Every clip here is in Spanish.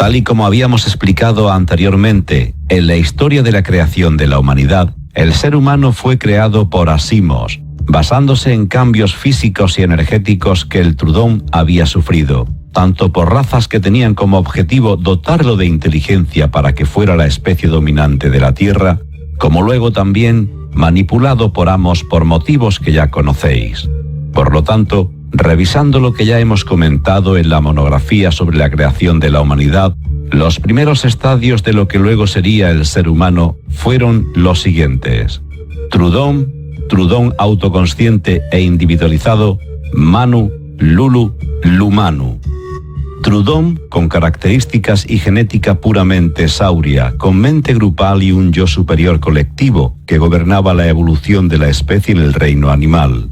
Tal y como habíamos explicado anteriormente, en la historia de la creación de la humanidad, el ser humano fue creado por Asimos, basándose en cambios físicos y energéticos que el Trudón había sufrido, tanto por razas que tenían como objetivo dotarlo de inteligencia para que fuera la especie dominante de la Tierra, como luego también manipulado por Amos por motivos que ya conocéis. Por lo tanto, revisando lo que ya hemos comentado en la monografía sobre la creación de la humanidad, los primeros estadios de lo que luego sería el ser humano fueron los siguientes: Trudón, Trudón autoconsciente e individualizado, Manu, Lulu, Lumanu. Trudón con características y genética puramente sauria, con mente grupal y un yo superior colectivo que gobernaba la evolución de la especie en el reino animal.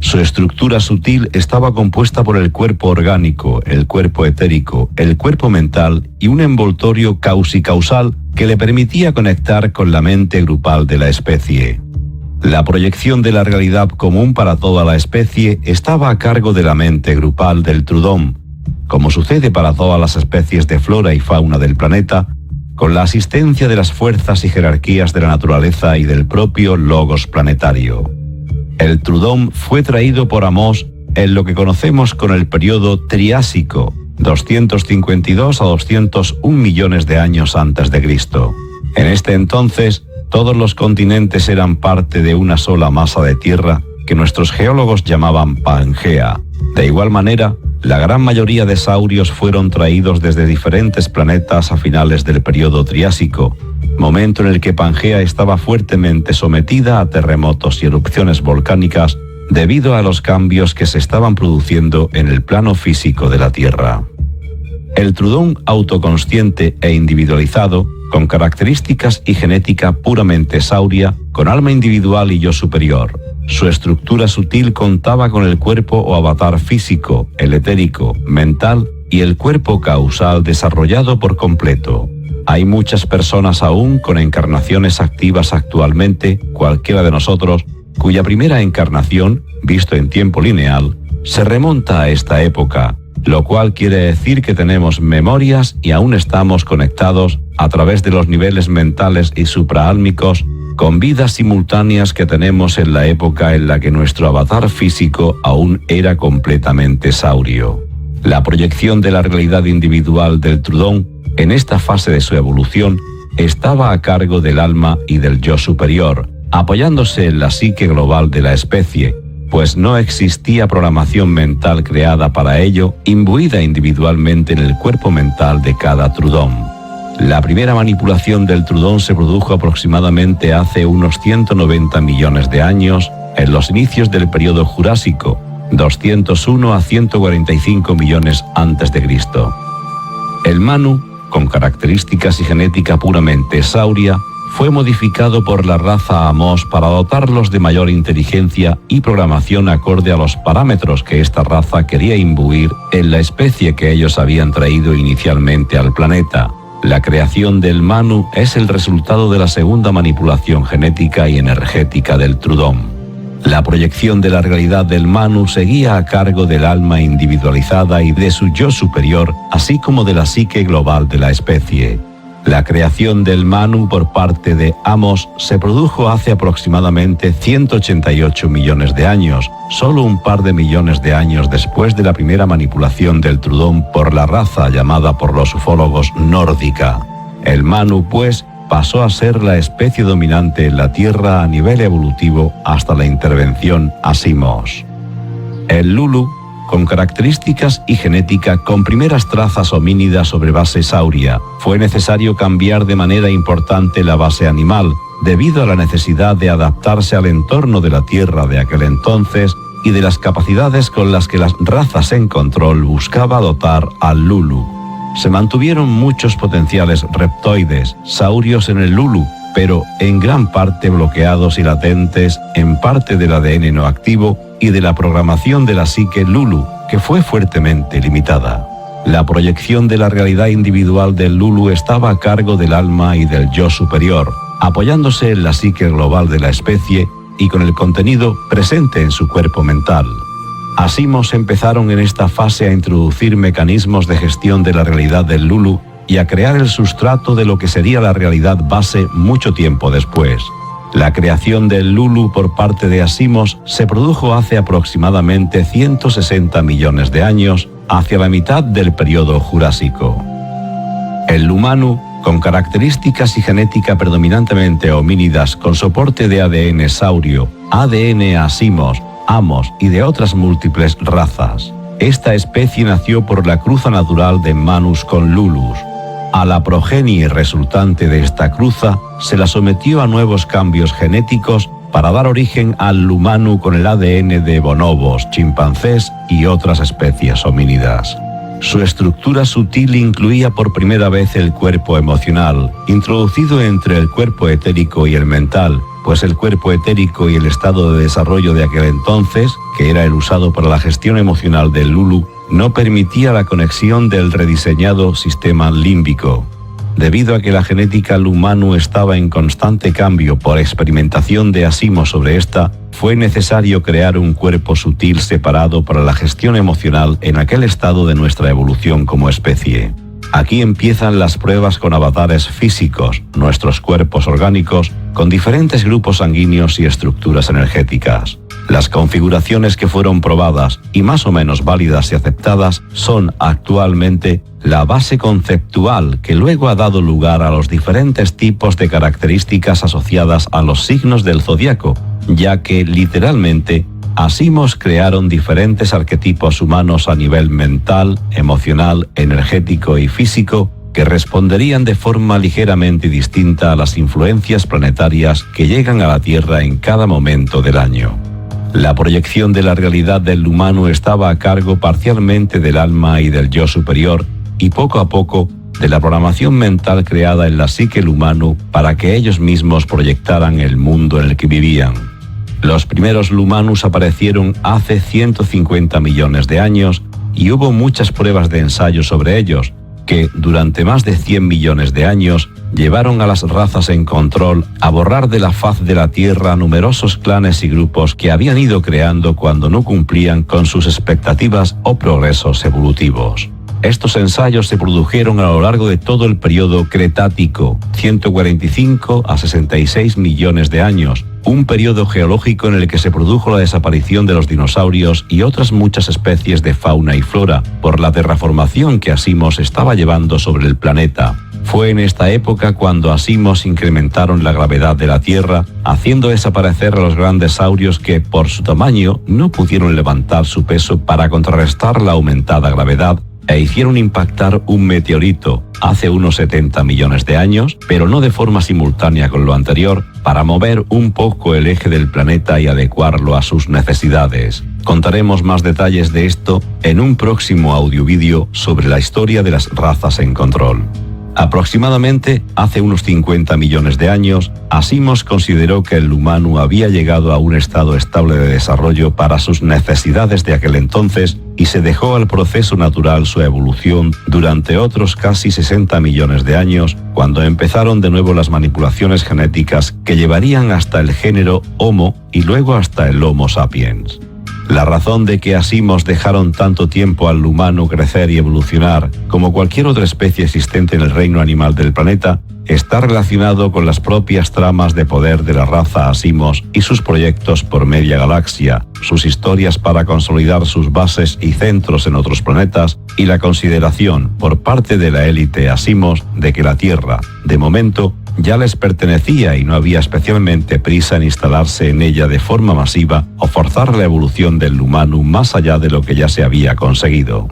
Su estructura sutil estaba compuesta por el cuerpo orgánico, el cuerpo etérico, el cuerpo mental y un envoltorio causicausal que le permitía conectar con la mente grupal de la especie. La proyección de la realidad común para toda la especie estaba a cargo de la mente grupal del Trudón, como sucede para todas las especies de flora y fauna del planeta, con la asistencia de las fuerzas y jerarquías de la naturaleza y del propio logos planetario. El Trudón fue traído por Amos en lo que conocemos con el periodo Triásico, 252 a 201 millones de años antes de Cristo. En este entonces, todos los continentes eran parte de una sola masa de tierra que nuestros geólogos llamaban Pangea. De igual manera, la gran mayoría de saurios fueron traídos desde diferentes planetas a finales del periodo Triásico, momento en el que Pangea estaba fuertemente sometida a terremotos y erupciones volcánicas debido a los cambios que se estaban produciendo en el plano físico de la Tierra. El Trudón autoconsciente e individualizado, con características y genética puramente sauria, con alma individual y yo superior. Su estructura sutil contaba con el cuerpo o avatar físico, el etérico, mental y el cuerpo causal desarrollado por completo. Hay muchas personas aún con encarnaciones activas actualmente, cualquiera de nosotros, cuya primera encarnación, visto en tiempo lineal, se remonta a esta época, lo cual quiere decir que tenemos memorias y aún estamos conectados a través de los niveles mentales y supraálmicos con vidas simultáneas que tenemos en la época en la que nuestro avatar físico aún era completamente saurio. La proyección de la realidad individual del Trudón en esta fase de su evolución estaba a cargo del alma y del yo superior, apoyándose en la psique global de la especie, pues no existía programación mental creada para ello, imbuida individualmente en el cuerpo mental de cada Trudón. La primera manipulación del Trudón se produjo aproximadamente hace unos 190 millones de años, en los inicios del periodo Jurásico, 201 a 145 millones antes de Cristo. El Manu, con características y genética puramente sauria, fue modificado por la raza Amos para dotarlos de mayor inteligencia y programación acorde a los parámetros que esta raza quería imbuir en la especie que ellos habían traído inicialmente al planeta. La creación del Manu es el resultado de la segunda manipulación genética y energética del Trudón. La proyección de la realidad del Manu seguía a cargo del alma individualizada y de su yo superior, así como de la psique global de la especie. La creación del Manu por parte de Amos se produjo hace aproximadamente 188 millones de años, solo un par de millones de años después de la primera manipulación del Trudón por la raza llamada por los ufólogos nórdica. El Manu, pues, pasó a ser la especie dominante en la Tierra a nivel evolutivo hasta la intervención Asimos. El Lulu, con características y genética con primeras trazas homínidas sobre base sauria, fue necesario cambiar de manera importante la base animal, debido a la necesidad de adaptarse al entorno de la Tierra de aquel entonces y de las capacidades con las que las razas en control buscaba dotar al Lulu. Se mantuvieron muchos potenciales reptoides, saurios en el Lulu, pero en gran parte bloqueados y latentes en parte del ADN no activo y de la programación de la psique Lulu, que fue fuertemente limitada. La proyección de la realidad individual del Lulu estaba a cargo del alma y del yo superior, apoyándose en la psique global de la especie y con el contenido presente en su cuerpo mental. Asimos empezaron en esta fase a introducir mecanismos de gestión de la realidad del Lulu y a crear el sustrato de lo que sería la realidad base mucho tiempo después. La creación del Lulu por parte de Asimos se produjo hace aproximadamente 160 millones de años, hacia la mitad del periodo Jurásico. El Lumanu, con características y genética predominantemente homínidas con soporte de ADN saurio, ADN Asimos, Amos y de otras múltiples razas. Esta especie nació por la cruza natural de Manus con Lulus. A la progenie resultante de esta cruza se la sometió a nuevos cambios genéticos para dar origen al Lumanu con el ADN de bonobos, chimpancés y otras especies homínidas. Su estructura sutil incluía por primera vez el cuerpo emocional, introducido entre el cuerpo etérico y el mental, pues el cuerpo etérico y el estado de desarrollo de aquel entonces, que era el usado para la gestión emocional del Lulu, no permitía la conexión del rediseñado sistema límbico. Debido a que la genética Lumanu estaba en constante cambio por experimentación de Asimos sobre esta, fue necesario crear un cuerpo sutil separado para la gestión emocional en aquel estado de nuestra evolución como especie. Aquí empiezan las pruebas con avatares físicos, nuestros cuerpos orgánicos, con diferentes grupos sanguíneos y estructuras energéticas. Las configuraciones que fueron probadas y más o menos válidas y aceptadas son actualmente la base conceptual que luego ha dado lugar a los diferentes tipos de características asociadas a los signos del zodiaco, ya que literalmente Asimos crearon diferentes arquetipos humanos a nivel mental, emocional, energético y físico que responderían de forma ligeramente distinta a las influencias planetarias que llegan a la Tierra en cada momento del año. La proyección de la realidad del humano estaba a cargo parcialmente del alma y del yo superior y poco a poco de la programación mental creada en la psique humano para que ellos mismos proyectaran el mundo en el que vivían. Los primeros Lumanus aparecieron hace 150 millones de años y hubo muchas pruebas de ensayo sobre ellos, que durante más de 100 millones de años llevaron a las razas en control a borrar de la faz de la Tierra numerosos clanes y grupos que habían ido creando cuando no cumplían con sus expectativas o progresos evolutivos. Estos ensayos se produjeron a lo largo de todo el periodo Cretácico, 145 a 66 millones de años, un periodo geológico en el que se produjo la desaparición de los dinosaurios y otras muchas especies de fauna y flora por la terraformación que Asimos estaba llevando sobre el planeta. Fue en esta época cuando Asimos incrementaron la gravedad de la Tierra, haciendo desaparecer a los grandes saurios que, por su tamaño, no pudieron levantar su peso para contrarrestar la aumentada gravedad, e hicieron impactar un meteorito hace unos 70 millones de años, pero no de forma simultánea con lo anterior, para mover un poco el eje del planeta y adecuarlo a sus necesidades. Contaremos más detalles de esto en un próximo audio-vídeo sobre la historia de las razas en control. Aproximadamente hace unos 50 millones de años, Asimos consideró que el humano había llegado a un estado estable de desarrollo para sus necesidades de aquel entonces y se dejó al proceso natural su evolución durante otros casi 60 millones de años, cuando empezaron de nuevo las manipulaciones genéticas que llevarían hasta el género Homo y luego hasta el Homo sapiens. La razón de que Asimos dejaron tanto tiempo al humano crecer y evolucionar, como cualquier otra especie existente en el reino animal del planeta, está relacionado con las propias tramas de poder de la raza Asimos y sus proyectos por media galaxia, sus historias para consolidar sus bases y centros en otros planetas y la consideración por parte de la élite Asimos de que la Tierra, de momento, ya les pertenecía y no había especialmente prisa en instalarse en ella de forma masiva o forzar la evolución del humano más allá de lo que ya se había conseguido.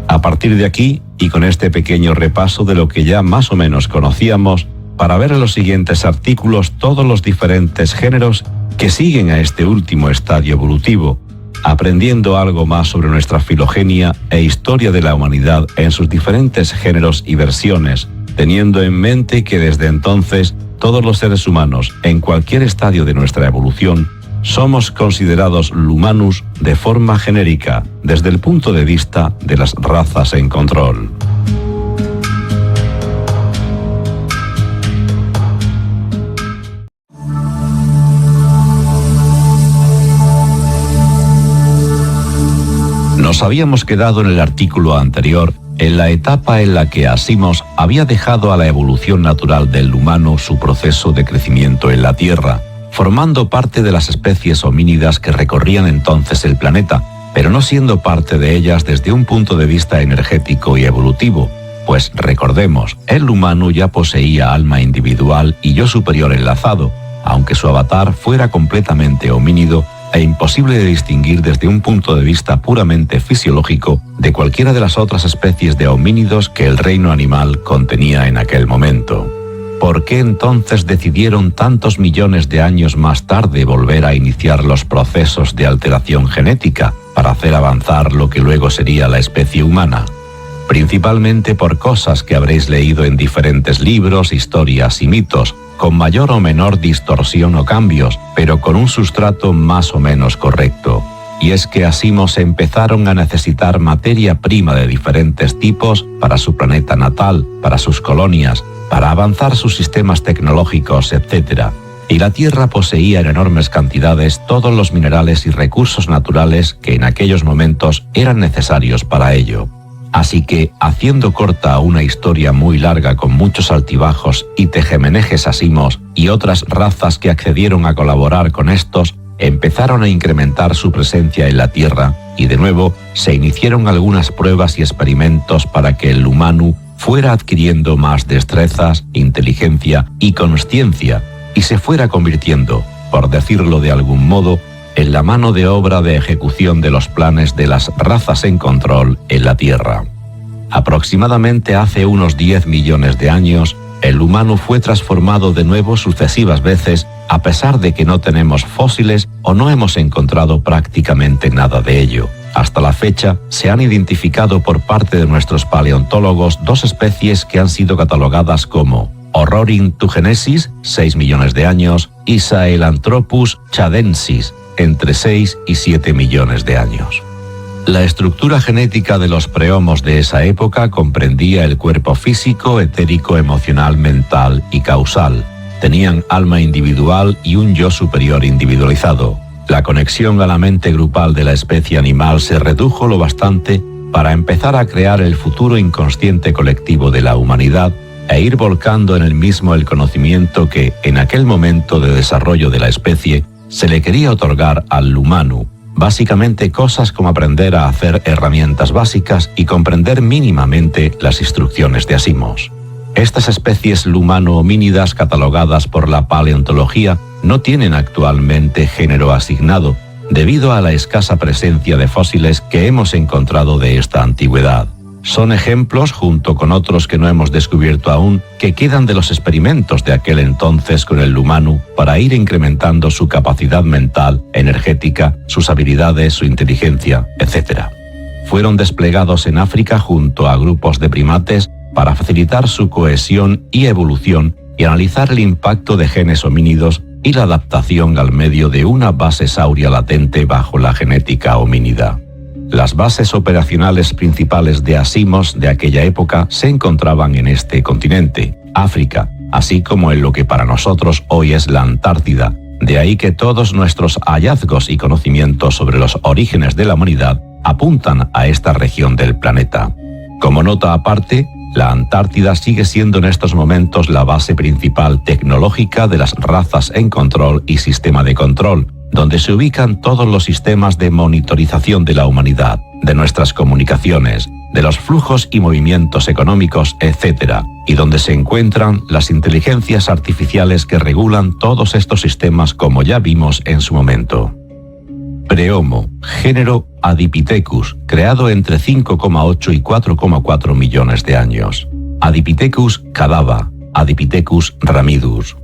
A partir de aquí, y con este pequeño repaso de lo que ya más o menos conocíamos, para ver en los siguientes artículos todos los diferentes géneros que siguen a este último estadio evolutivo, aprendiendo algo más sobre nuestra filogenia e historia de la humanidad en sus diferentes géneros y versiones, teniendo en mente que desde entonces todos los seres humanos, en cualquier estadio de nuestra evolución, somos considerados Lumanus de forma genérica, desde el punto de vista de las razas en control. Nos habíamos quedado en el artículo anterior En la etapa en la que Asimos había dejado a la evolución natural del humano su proceso de crecimiento en la Tierra, formando parte de las especies homínidas que recorrían entonces el planeta, pero no siendo parte de ellas desde un punto de vista energético y evolutivo, pues recordemos, el humano ya poseía alma individual y yo superior enlazado, aunque su avatar fuera completamente homínido e imposible de distinguir desde un punto de vista puramente fisiológico de cualquiera de las otras especies de homínidos que el reino animal contenía en aquel momento. ¿Por qué entonces decidieron tantos millones de años más tarde volver a iniciar los procesos de alteración genética para hacer avanzar lo que luego sería la especie humana? Principalmente por cosas que habréis leído en diferentes libros, historias y mitos, con mayor o menor distorsión o cambios, pero con un sustrato más o menos correcto. Y es que Asimos empezaron a necesitar materia prima de diferentes tipos para su planeta natal, para sus colonias, para avanzar sus sistemas tecnológicos, etc. Y la Tierra poseía en enormes cantidades todos los minerales y recursos naturales que en aquellos momentos eran necesarios para ello. Así que, haciendo corta una historia muy larga con muchos altibajos y tejemenejes Asimos y otras razas que accedieron a colaborar con estos, empezaron a incrementar su presencia en la Tierra y de nuevo se iniciaron algunas pruebas y experimentos para que el humano fuera adquiriendo más destrezas, inteligencia y consciencia y se fuera convirtiendo, por decirlo de algún modo, en la mano de obra de ejecución de los planes de las razas en control en la Tierra. Aproximadamente hace unos 10 millones de años, el humano fue transformado de nuevo sucesivas veces, a pesar de que no tenemos fósiles o no hemos encontrado prácticamente nada de ello. Hasta la fecha, se han identificado por parte de nuestros paleontólogos dos especies que han sido catalogadas como Ororhyntugenesis, 6 millones de años, y Sahelanthropus chadensis, entre 6 y 7 millones de años. La estructura genética de los prehomos de esa época comprendía el cuerpo físico, etérico, emocional, mental y causal. Tenían alma individual y un yo superior individualizado. La conexión a la mente grupal de la especie animal se redujo lo bastante para empezar a crear el futuro inconsciente colectivo de la humanidad e ir volcando en el mismo el conocimiento que, en aquel momento de desarrollo de la especie, se le quería otorgar al humano, básicamente cosas como aprender a hacer herramientas básicas y comprender mínimamente las instrucciones de Asimos. Estas especies lumano-homínidas catalogadas por la paleontología no tienen actualmente género asignado, debido a la escasa presencia de fósiles que hemos encontrado de esta antigüedad. Son ejemplos, junto con otros que no hemos descubierto aún, que quedan de los experimentos de aquel entonces con el humano para ir incrementando su capacidad mental, energética, sus habilidades, su inteligencia, etc. Fueron desplegados en África junto a grupos de primates para facilitar su cohesión y evolución y analizar el impacto de genes homínidos y la adaptación al medio de una base sáurea latente bajo la genética homínida. Las bases operacionales principales de Asimos de aquella época se encontraban en este continente, África, así como en lo que para nosotros hoy es la Antártida. De ahí que todos nuestros hallazgos y conocimientos sobre los orígenes de la humanidad apuntan a esta región del planeta. Como nota aparte, la Antártida sigue siendo en estos momentos la base principal tecnológica de las razas en control y sistema de control, donde se ubican todos los sistemas de monitorización de la humanidad, de nuestras comunicaciones, de los flujos y movimientos económicos, etc., y donde se encuentran las inteligencias artificiales que regulan todos estos sistemas como ya vimos en su momento. Prehomo, género Adipithecus, creado entre 5,8 y 4,4 millones de años. Adipithecus cadava, Adipithecus ramidus.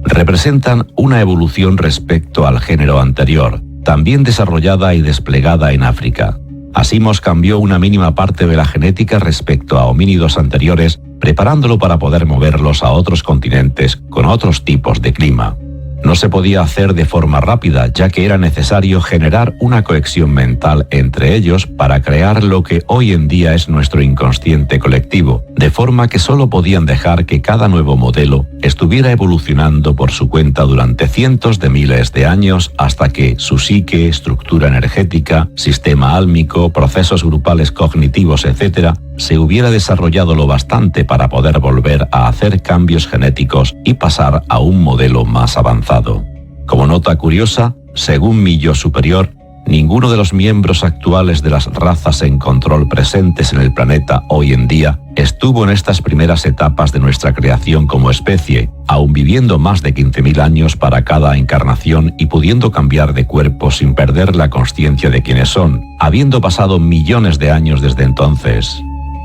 Representan una evolución respecto al género anterior, también desarrollada y desplegada en África. Asimos cambió una mínima parte de la genética respecto a homínidos anteriores, preparándolo para poder moverlos a otros continentes con otros tipos de clima. No se podía hacer de forma rápida, ya que era necesario generar una cohesión mental entre ellos para crear lo que hoy en día es nuestro inconsciente colectivo, de forma que solo podían dejar que cada nuevo modelo estuviera evolucionando por su cuenta durante cientos de miles de años hasta que su psique, estructura energética, sistema álmico, procesos grupales cognitivos, etc., se hubiera desarrollado lo bastante para poder volver a hacer cambios genéticos y pasar a un modelo más avanzado. Como nota curiosa, según mi yo superior, ninguno de los miembros actuales de las razas en control presentes en el planeta hoy en día estuvo en estas primeras etapas de nuestra creación como especie, aun viviendo más de 15.000 años para cada encarnación y pudiendo cambiar de cuerpo sin perder la consciencia de quiénes son, habiendo pasado millones de años desde entonces.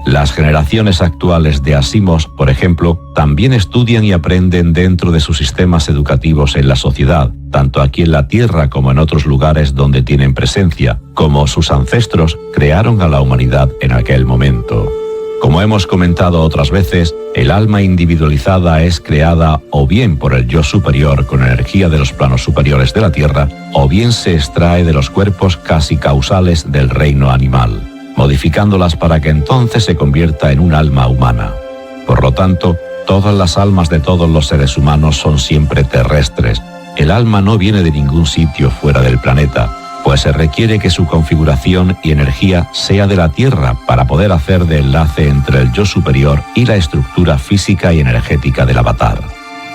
Las generaciones actuales de Asimos, por ejemplo, también estudian y aprenden dentro de sus sistemas educativos en la sociedad, tanto aquí en la Tierra como en otros lugares donde tienen presencia, como sus ancestros crearon a la humanidad en aquel momento. Como hemos comentado otras veces, el alma individualizada es creada o bien por el yo superior con energía de los planos superiores de la Tierra, o bien se extrae de los cuerpos casi causales del reino animal, modificándolas para que entonces se convierta en un alma humana. Por lo tanto, todas las almas de todos los seres humanos son siempre terrestres. El alma no viene de ningún sitio fuera del planeta, pues se requiere que su configuración y energía sea de la Tierra para poder hacer de enlace entre el yo superior y la estructura física y energética del avatar.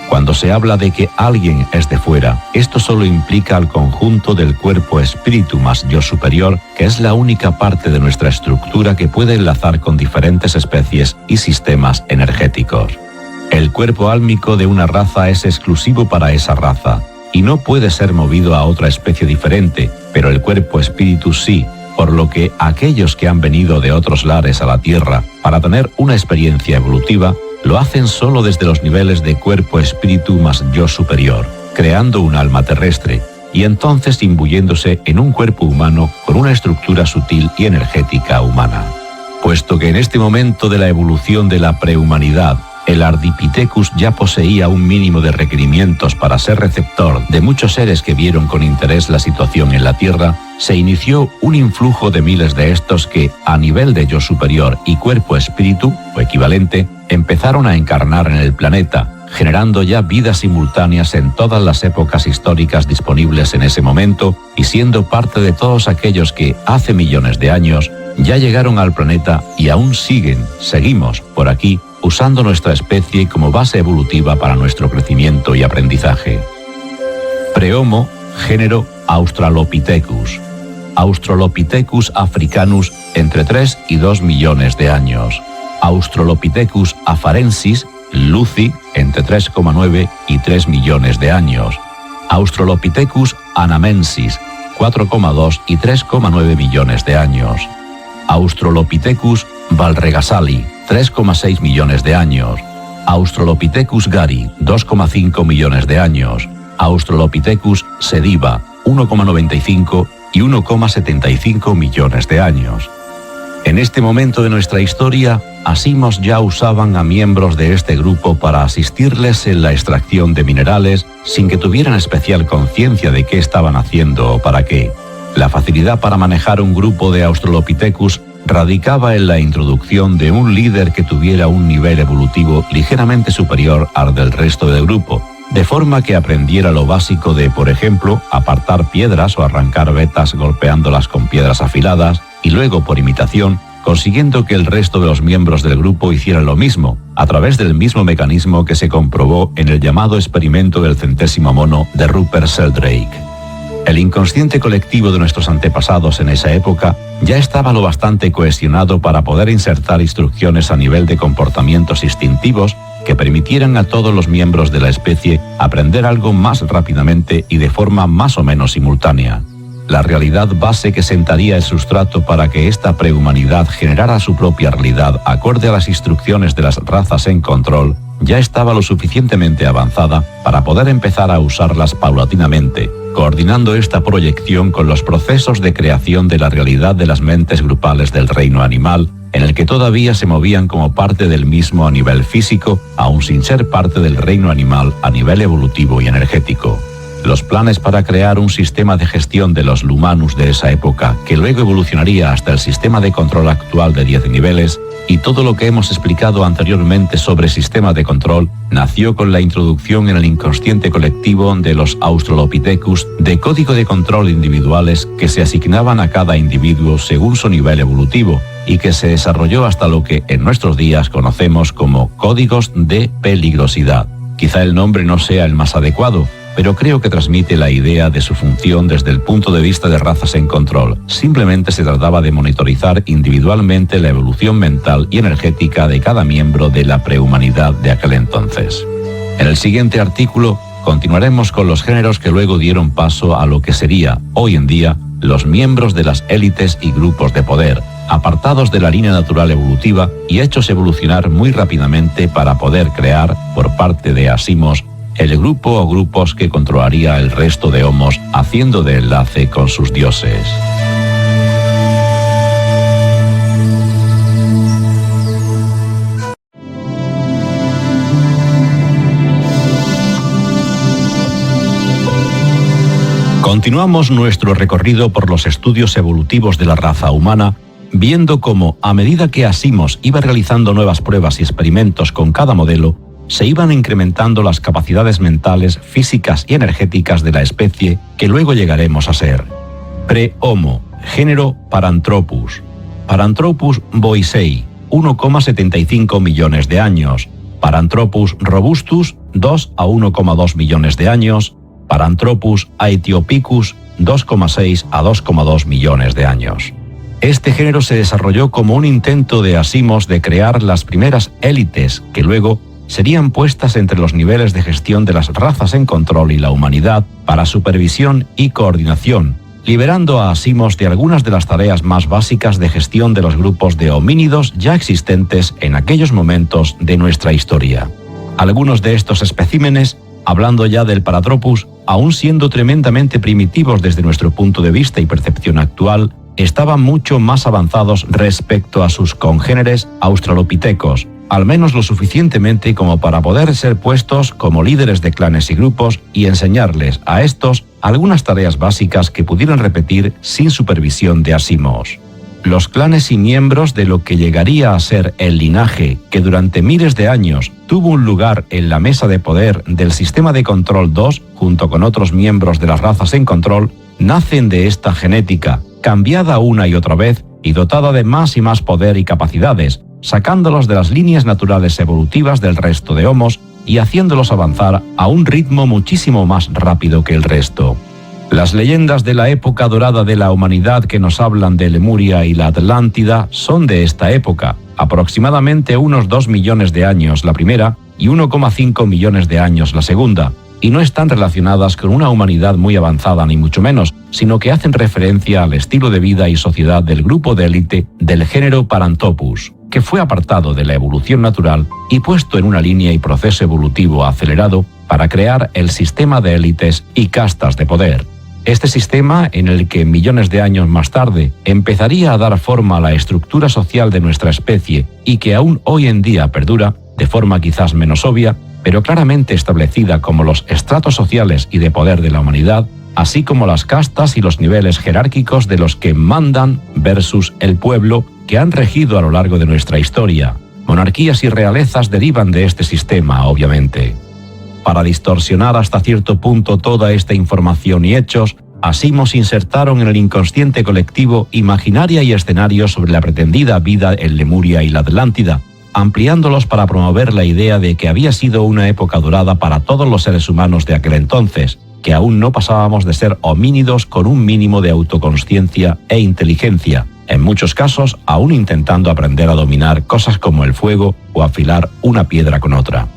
Cuando se habla de que alguien es de fuera, esto solo implica al conjunto del cuerpo espíritu más yo superior, que es la única parte de nuestra estructura que puede enlazar con diferentes especies y sistemas energéticos. El cuerpo álmico de una raza es exclusivo para esa raza y no puede ser movido a otra especie diferente, pero el cuerpo espíritu sí, por lo que aquellos que han venido de otros lares a la Tierra para tener una experiencia evolutiva, lo hacen solo desde los niveles de cuerpo-espíritu más yo superior, creando un alma terrestre, y entonces imbuyéndose en un cuerpo humano con una estructura sutil y energética humana. Puesto que en este momento de la evolución de la prehumanidad, el Ardipithecus ya poseía un mínimo de requerimientos para ser receptor de muchos seres que vieron con interés la situación en la Tierra, se inició un influjo de miles de estos que, a nivel de yo superior y cuerpo-espíritu, o equivalente, empezaron a encarnar en el planeta, generando ya vidas simultáneas en todas las épocas históricas disponibles en ese momento y siendo parte de todos aquellos que, hace millones de años, ya llegaron al planeta y aún seguimos por aquí, usando nuestra especie como base evolutiva para nuestro crecimiento y aprendizaje. Prehomo, género Australopithecus. Australopithecus africanus, entre 3 y 2 millones de años. Australopithecus afarensis, Lucy, entre 3,9 y 3 millones de años. Australopithecus anamensis, 4,2 y 3,9 millones de años. Australopithecus valregasali, 3,6 millones de años. Australopithecus gari, 2,5 millones de años. Australopithecus sediva, 1,95 y 1,75 millones de años. En este momento de nuestra historia, Asimos ya usaban a miembros de este grupo para asistirles en la extracción de minerales sin que tuvieran especial conciencia de qué estaban haciendo o para qué. La facilidad para manejar un grupo de Australopithecus radicaba en la introducción de un líder que tuviera un nivel evolutivo ligeramente superior al del resto del grupo, de forma que aprendiera lo básico de, por ejemplo, apartar piedras o arrancar vetas golpeándolas con piedras afiladas, y luego, por imitación, consiguiendo que el resto de los miembros del grupo hicieran lo mismo, a través del mismo mecanismo que se comprobó en el llamado experimento del 100º mono de Rupert Sheldrake. El inconsciente colectivo de nuestros antepasados en esa época ya estaba lo bastante cohesionado para poder insertar instrucciones a nivel de comportamientos instintivos que permitieran a todos los miembros de la especie aprender algo más rápidamente y de forma más o menos simultánea. La realidad base que sentaría el sustrato para que esta prehumanidad generara su propia realidad acorde a las instrucciones de las razas en control ya estaba lo suficientemente avanzada para poder empezar a usarlas paulatinamente, coordinando esta proyección con los procesos de creación de la realidad de las mentes grupales del reino animal, en el que todavía se movían como parte del mismo a nivel físico, aun sin ser parte del reino animal a nivel evolutivo y energético. Los planes para crear un sistema de gestión de los Lumanus de esa época, que luego evolucionaría hasta el sistema de control actual de 10 niveles, y todo lo que hemos explicado anteriormente sobre sistema de control, nació con la introducción en el inconsciente colectivo de los Australopithecus de código de control individuales que se asignaban a cada individuo según su nivel evolutivo, y que se desarrolló hasta lo que en nuestros días conocemos como códigos de peligrosidad. Quizá el nombre no sea el más adecuado, pero creo que transmite la idea de su función desde el punto de vista de razas en control. Simplemente se trataba de monitorizar individualmente la evolución mental y energética de cada miembro de la prehumanidad de aquel entonces. En el siguiente artículo continuaremos con los géneros que luego dieron paso a lo que sería, hoy en día, los miembros de las élites y grupos de poder, apartados de la línea natural evolutiva y hechos evolucionar muy rápidamente para poder crear, por parte de Asimos, el grupo o grupos que controlaría el resto de homos, haciendo de enlace con sus dioses. Continuamos nuestro recorrido por los estudios evolutivos de la raza humana, viendo cómo, a medida que Asimos iba realizando nuevas pruebas y experimentos con cada modelo, se iban incrementando las capacidades mentales, físicas y energéticas de la especie que luego llegaremos a ser. Pre-Homo, género Paranthropus. Paranthropus boisei, 1,75 millones de años. Paranthropus robustus, 2 a 1,2 millones de años. Paranthropus aethiopicus, 2,6 a 2,2 millones de años. Este género se desarrolló como un intento de Asimos de crear las primeras élites que luego serían puestas entre los niveles de gestión de las razas en control y la humanidad para supervisión y coordinación, liberando a Asimos de algunas de las tareas más básicas de gestión de los grupos de homínidos ya existentes en aquellos momentos de nuestra historia. Algunos de estos especímenes, hablando ya del Paranthropus, aún siendo tremendamente primitivos desde nuestro punto de vista y percepción actual, estaban mucho más avanzados respecto a sus congéneres australopitecos, al menos lo suficientemente como para poder ser puestos como líderes de clanes y grupos y enseñarles a estos algunas tareas básicas que pudieran repetir sin supervisión de Asimos. Los clanes y miembros de lo que llegaría a ser el linaje que durante miles de años tuvo un lugar en la mesa de poder del sistema de control 2 junto con otros miembros de las razas en control, nacen de esta genética, cambiada una y otra vez y dotada de más y más poder y capacidades, sacándolos de las líneas naturales evolutivas del resto de homos y haciéndolos avanzar a un ritmo muchísimo más rápido que el resto. Las leyendas de la época dorada de la humanidad que nos hablan de Lemuria y la Atlántida son de esta época, aproximadamente unos 2 millones de años la primera y 1,5 millones de años la segunda, y no están relacionadas con una humanidad muy avanzada ni mucho menos, sino que hacen referencia al estilo de vida y sociedad del grupo de élite del género Paranthropus, que fue apartado de la evolución natural y puesto en una línea y proceso evolutivo acelerado para crear el sistema de élites y castas de poder. Este sistema, en el que millones de años más tarde empezaría a dar forma a la estructura social de nuestra especie y que aún hoy en día perdura, de forma quizás menos obvia, pero claramente establecida como los estratos sociales y de poder de la humanidad, así como las castas y los niveles jerárquicos de los que mandan versus el pueblo que han regido a lo largo de nuestra historia. Monarquías y realezas derivan de este sistema, obviamente. Para distorsionar hasta cierto punto toda esta información y hechos, Asimos insertaron en el inconsciente colectivo imaginaria y escenarios sobre la pretendida vida en Lemuria y la Atlántida, ampliándolos para promover la idea de que había sido una época dorada para todos los seres humanos de aquel entonces, que aún no pasábamos de ser homínidos con un mínimo de autoconsciencia e inteligencia, en muchos casos aún intentando aprender a dominar cosas como el fuego o afilar una piedra con otra.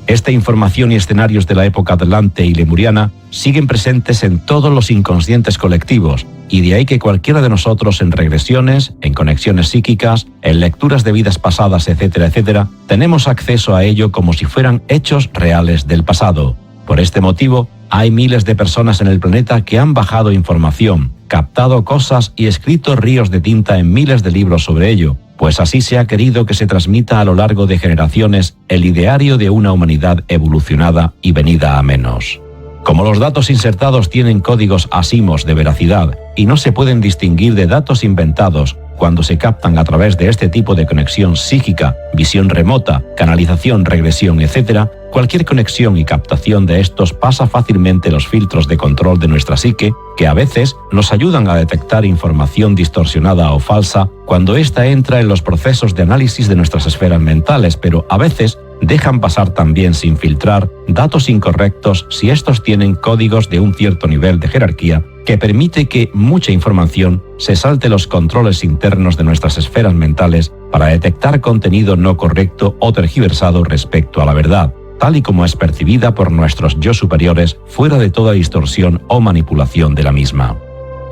Esta información y escenarios de la época atlante y lemuriana siguen presentes en todos los inconscientes colectivos, y de ahí que cualquiera de nosotros en regresiones, en conexiones psíquicas, en lecturas de vidas pasadas, etcétera, etcétera, tenemos acceso a ello como si fueran hechos reales del pasado. Por este motivo, hay miles de personas en el planeta que han bajado información, captado cosas y escrito ríos de tinta en miles de libros sobre ello, pues así se ha querido que se transmita a lo largo de generaciones el ideario de una humanidad evolucionada y venida a menos. Como los datos insertados tienen códigos Asimos de veracidad y no se pueden distinguir de datos inventados cuando se captan a través de este tipo de conexión psíquica, visión remota, canalización, regresión, etc., Cualquier conexión y captación de estos pasa fácilmente los filtros de control de nuestra psique, que a veces nos ayudan a detectar información distorsionada o falsa cuando ésta entra en los procesos de análisis de nuestras esferas mentales, pero a veces dejan pasar también sin filtrar datos incorrectos si estos tienen códigos de un cierto nivel de jerarquía que permite que mucha información se salte los controles internos de nuestras esferas mentales para detectar contenido no correcto o tergiversado respecto a la verdad, tal y como es percibida por nuestros yo superiores fuera de toda distorsión o manipulación de la misma.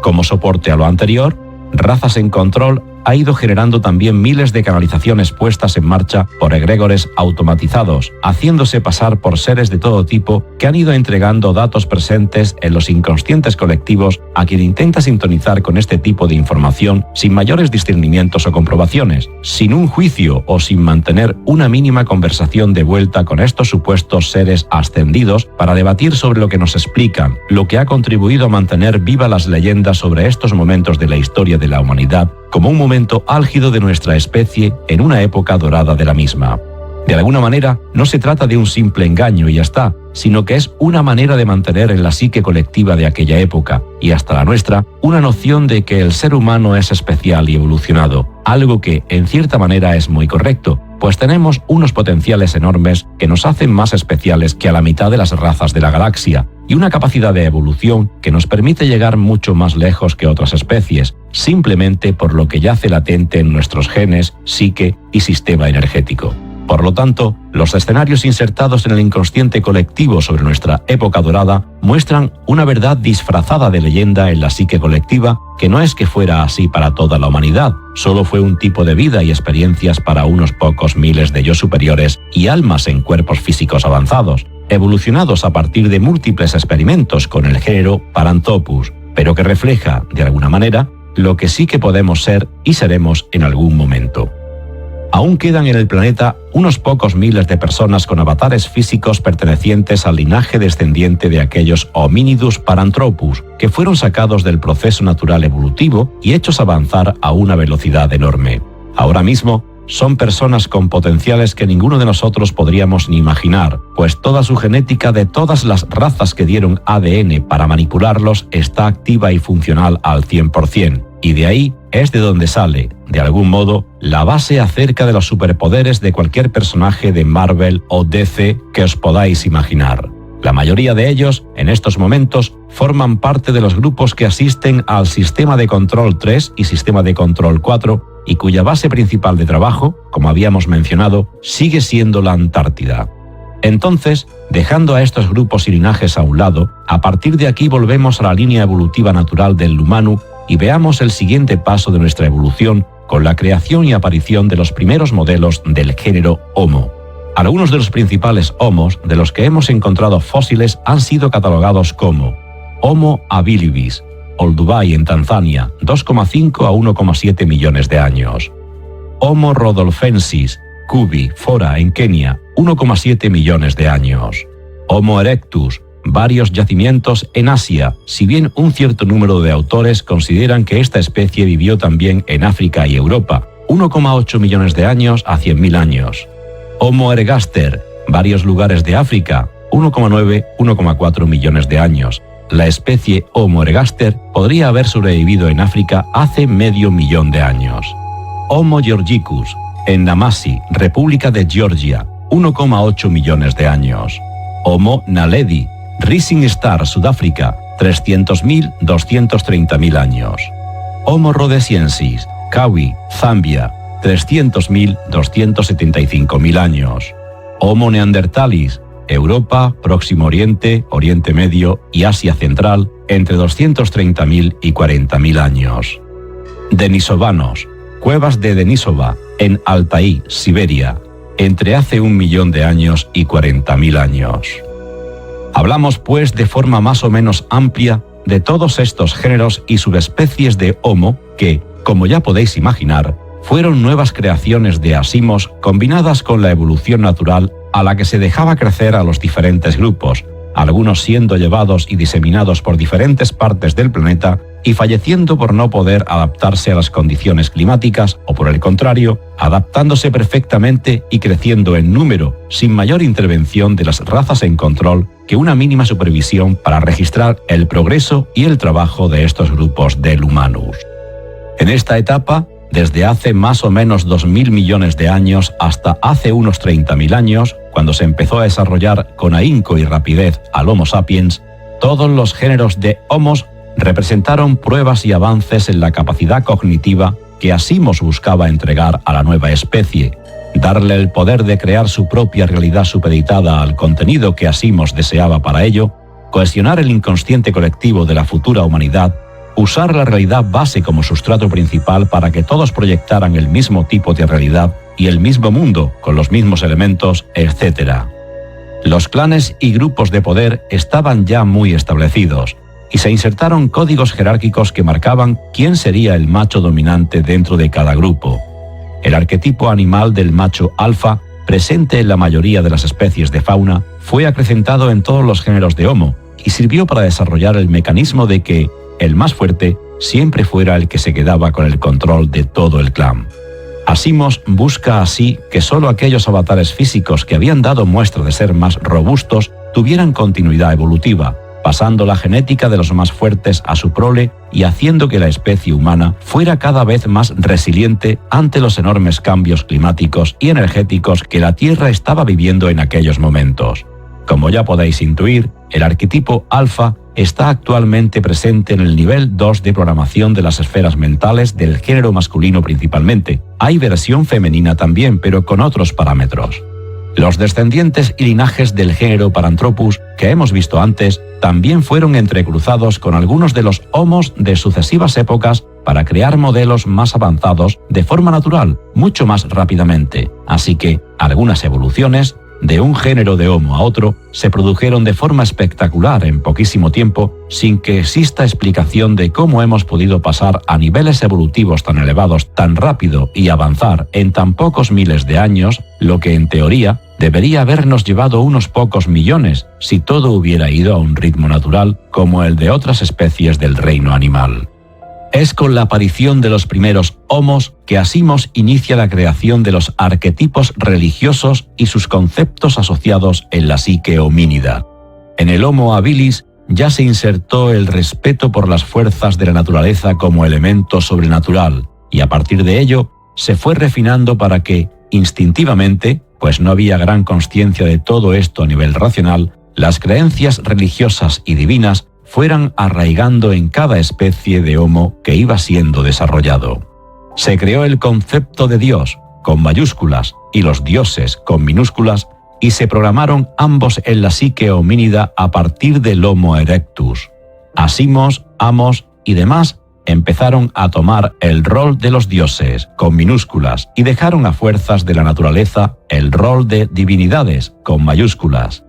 Como soporte a lo anterior, Razas en Control ha ido generando también miles de canalizaciones puestas en marcha por egregores automatizados, haciéndose pasar por seres de todo tipo que han ido entregando datos presentes en los inconscientes colectivos a quien intenta sintonizar con este tipo de información sin mayores discernimientos o comprobaciones, sin un juicio o sin mantener una mínima conversación de vuelta con estos supuestos seres ascendidos para debatir sobre lo que nos explican, lo que ha contribuido a mantener viva las leyendas sobre estos momentos de la historia de la humanidad como un momento álgido de nuestra especie en una época dorada de la misma. De alguna manera, no se trata de un simple engaño y ya está, sino que es una manera de mantener en la psique colectiva de aquella época, y hasta la nuestra, una noción de que el ser humano es especial y evolucionado, algo que, en cierta manera, es muy correcto, pues tenemos unos potenciales enormes que nos hacen más especiales que a la mitad de las razas de la galaxia, y una capacidad de evolución que nos permite llegar mucho más lejos que otras especies, simplemente por lo que yace latente en nuestros genes, psique y sistema energético. Por lo tanto, los escenarios insertados en el inconsciente colectivo sobre nuestra época dorada muestran una verdad disfrazada de leyenda en la psique colectiva que no es que fuera así para toda la humanidad, solo fue un tipo de vida y experiencias para unos pocos miles de yo superiores y almas en cuerpos físicos avanzados, evolucionados a partir de múltiples experimentos con el género Paranthropus, pero que refleja, de alguna manera, lo que sí que podemos ser y seremos en algún momento. Aún quedan en el planeta unos pocos miles de personas con avatares físicos pertenecientes al linaje descendiente de aquellos Hominidus Paranthropus que fueron sacados del proceso natural evolutivo y hechos avanzar a una velocidad enorme. Ahora mismo, son personas con potenciales que ninguno de nosotros podríamos ni imaginar, pues toda su genética de todas las razas que dieron ADN para manipularlos está activa y funcional al 100%, y de ahí es de donde sale, de algún modo, la base acerca de los superpoderes de cualquier personaje de Marvel o DC que os podáis imaginar. La mayoría de ellos, en estos momentos, forman parte de los grupos que asisten al Sistema de Control 3 y Sistema de Control 4, y cuya base principal de trabajo, como habíamos mencionado, sigue siendo la Antártida. Entonces, dejando a estos grupos y linajes a un lado, a partir de aquí volvemos a la línea evolutiva natural del humano y veamos el siguiente paso de nuestra evolución con la creación y aparición de los primeros modelos del género Homo. Algunos de los principales homos de los que hemos encontrado fósiles han sido catalogados como Homo habilis, Olduvai en Tanzania, 2,5 a 1,7 millones de años. Homo rodolfensis, Kubi, Fora en Kenia, 1,7 millones de años. Homo erectus, varios yacimientos en Asia, si bien un cierto número de autores consideran que esta especie vivió también en África y Europa, 1,8 millones de años a 100.000 años. Homo ergaster, varios lugares de África, 1,9-1,4 millones de años. La especie Homo ergaster podría haber sobrevivido en África hace medio millón de años. Homo georgicus, en Namasi, República de Georgia, 1,8 millones de años. Homo naledi, Rising Star, Sudáfrica, 300.000-230.000 años. Homo rhodesiensis, Kawi, Zambia, 300.000-275.000 años. Homo neanderthalis, Europa, Próximo Oriente, Oriente Medio y Asia Central, entre 230.000 y 40.000 años. Denisovanos, cuevas de Denisova, en Altai, Siberia, entre hace 1 millón de años y 40.000 años. Hablamos, pues, de forma más o menos amplia de todos estos géneros y subespecies de Homo que, como ya podéis imaginar, fueron nuevas creaciones de asimos combinadas con la evolución natural a la que se dejaba crecer a los diferentes grupos, algunos siendo llevados y diseminados por diferentes partes del planeta y falleciendo por no poder adaptarse a las condiciones climáticas o, por el contrario, adaptándose perfectamente y creciendo en número sin mayor intervención de las razas en control que una mínima supervisión para registrar el progreso y el trabajo de estos grupos del humanus. En esta etapa, desde hace más o menos 2.000 millones de años hasta hace unos 30.000 años, cuando se empezó a desarrollar con ahínco y rapidez al Homo sapiens, todos los géneros de Homos representaron pruebas y avances en la capacidad cognitiva que Asimos buscaba entregar a la nueva especie, darle el poder de crear su propia realidad supeditada al contenido que Asimos deseaba para ello, cohesionar el inconsciente colectivo de la futura humanidad, usar la realidad base como sustrato principal para que todos proyectaran el mismo tipo de realidad y el mismo mundo con los mismos elementos, etc. Los clanes y grupos de poder estaban ya muy establecidos, y se insertaron códigos jerárquicos que marcaban quién sería el macho dominante dentro de cada grupo. El arquetipo animal del macho alfa, presente en la mayoría de las especies de fauna, fue acrecentado en todos los géneros de Homo y sirvió para desarrollar el mecanismo de que el más fuerte siempre fuera el que se quedaba con el control de todo el clan. Asimos busca así que solo aquellos avatares físicos que habían dado muestra de ser más robustos tuvieran continuidad evolutiva, pasando la genética de los más fuertes a su prole y haciendo que la especie humana fuera cada vez más resiliente ante los enormes cambios climáticos y energéticos que la Tierra estaba viviendo en aquellos momentos. Como ya podéis intuir, el arquetipo alfa está actualmente presente en el nivel 2 de programación de las esferas mentales del género masculino principalmente. Hay versión femenina también, pero con otros parámetros. Los descendientes y linajes del género Paranthropus que hemos visto antes también fueron entrecruzados con algunos de los homos de sucesivas épocas para crear modelos más avanzados de forma natural, mucho más rápidamente. Así que algunas evoluciones de un género de Homo a otro se produjeron de forma espectacular en poquísimo tiempo, sin que exista explicación de cómo hemos podido pasar a niveles evolutivos tan elevados tan rápido y avanzar en tan pocos miles de años, lo que en teoría debería habernos llevado unos pocos millones si todo hubiera ido a un ritmo natural como el de otras especies del reino animal. Es con la aparición de los primeros homos que Asimos inicia la creación de los arquetipos religiosos y sus conceptos asociados en la psique homínida. En el Homo habilis ya se insertó el respeto por las fuerzas de la naturaleza como elemento sobrenatural, y a partir de ello se fue refinando para que, instintivamente, pues no había gran consciencia de todo esto a nivel racional, las creencias religiosas y divinas fueran arraigando en cada especie de Homo que iba siendo desarrollado. Se creó el concepto de Dios, con mayúsculas, y los dioses, con minúsculas, y se programaron ambos en la psique homínida a partir del Homo erectus. Asimos, Amos y demás empezaron a tomar el rol de los dioses, con minúsculas, y dejaron a fuerzas de la naturaleza el rol de divinidades, con mayúsculas.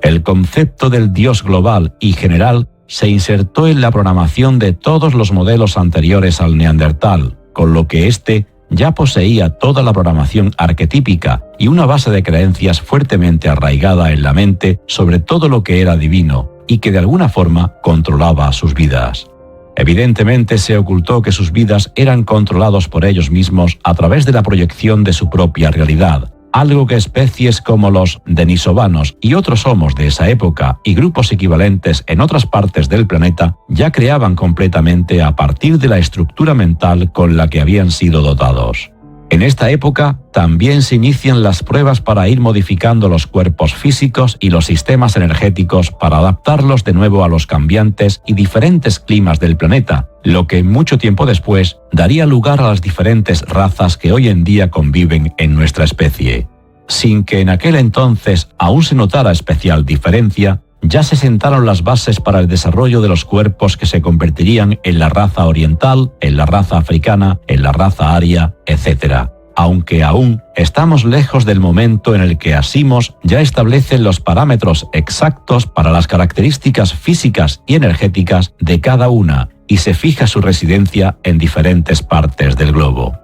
El concepto del Dios global y general se insertó en la programación de todos los modelos anteriores al Neandertal, con lo que éste ya poseía toda la programación arquetípica y una base de creencias fuertemente arraigada en la mente sobre todo lo que era divino y que de alguna forma controlaba sus vidas. Evidentemente se ocultó que sus vidas eran controlados por ellos mismos a través de la proyección de su propia realidad, algo que especies como los denisovanos y otros homos de esa época y grupos equivalentes en otras partes del planeta ya creaban completamente a partir de la estructura mental con la que habían sido dotados. En esta época también se inician las pruebas para ir modificando los cuerpos físicos y los sistemas energéticos para adaptarlos de nuevo a los cambiantes y diferentes climas del planeta, lo que mucho tiempo después daría lugar a las diferentes razas que hoy en día conviven en nuestra especie. Sin que en aquel entonces aún se notara especial diferencia, ya se sentaron las bases para el desarrollo de los cuerpos que se convertirían en la raza oriental, en la raza africana, en la raza aria, etc. Aunque aún estamos lejos del momento en el que Asimos ya establece los parámetros exactos para las características físicas y energéticas de cada una y se fija su residencia en diferentes partes del globo.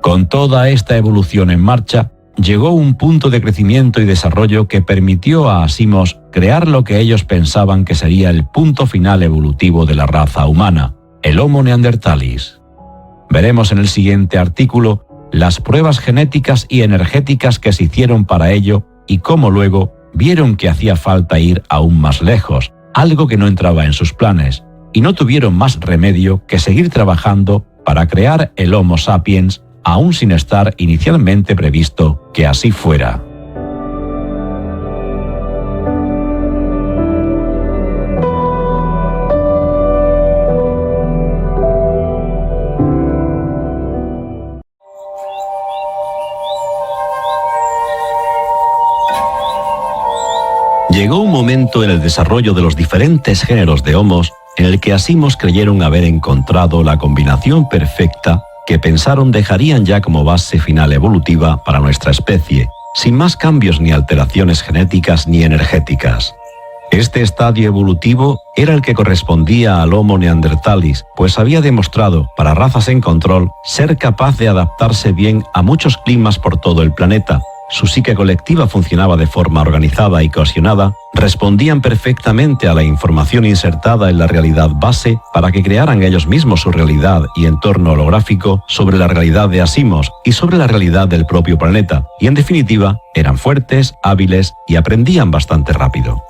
Con toda esta evolución en marcha, llegó un punto de crecimiento y desarrollo que permitió a Asimos crear lo que ellos pensaban que sería el punto final evolutivo de la raza humana, el Homo neanderthalis. Veremos en el siguiente artículo las pruebas genéticas y energéticas que se hicieron para ello y cómo luego vieron que hacía falta ir aún más lejos, algo que no entraba en sus planes, y no tuvieron más remedio que seguir trabajando para crear el Homo sapiens, aún sin estar inicialmente previsto que así fuera. Llegó un momento en el desarrollo de los diferentes géneros de homos en el que asimos creyeron haber encontrado la combinación perfecta que pensaron dejarían ya como base final evolutiva para nuestra especie, sin más cambios ni alteraciones genéticas ni energéticas. Este estadio evolutivo era el que correspondía al Homo neanderthalis, pues había demostrado, para razas en control, ser capaz de adaptarse bien a muchos climas por todo el planeta. Su psique colectiva funcionaba de forma organizada y cohesionada, respondían perfectamente a la información insertada en la realidad base para que crearan ellos mismos su realidad y entorno holográfico sobre la realidad de Asimos y sobre la realidad del propio planeta, y en definitiva, eran fuertes, hábiles y aprendían bastante rápido.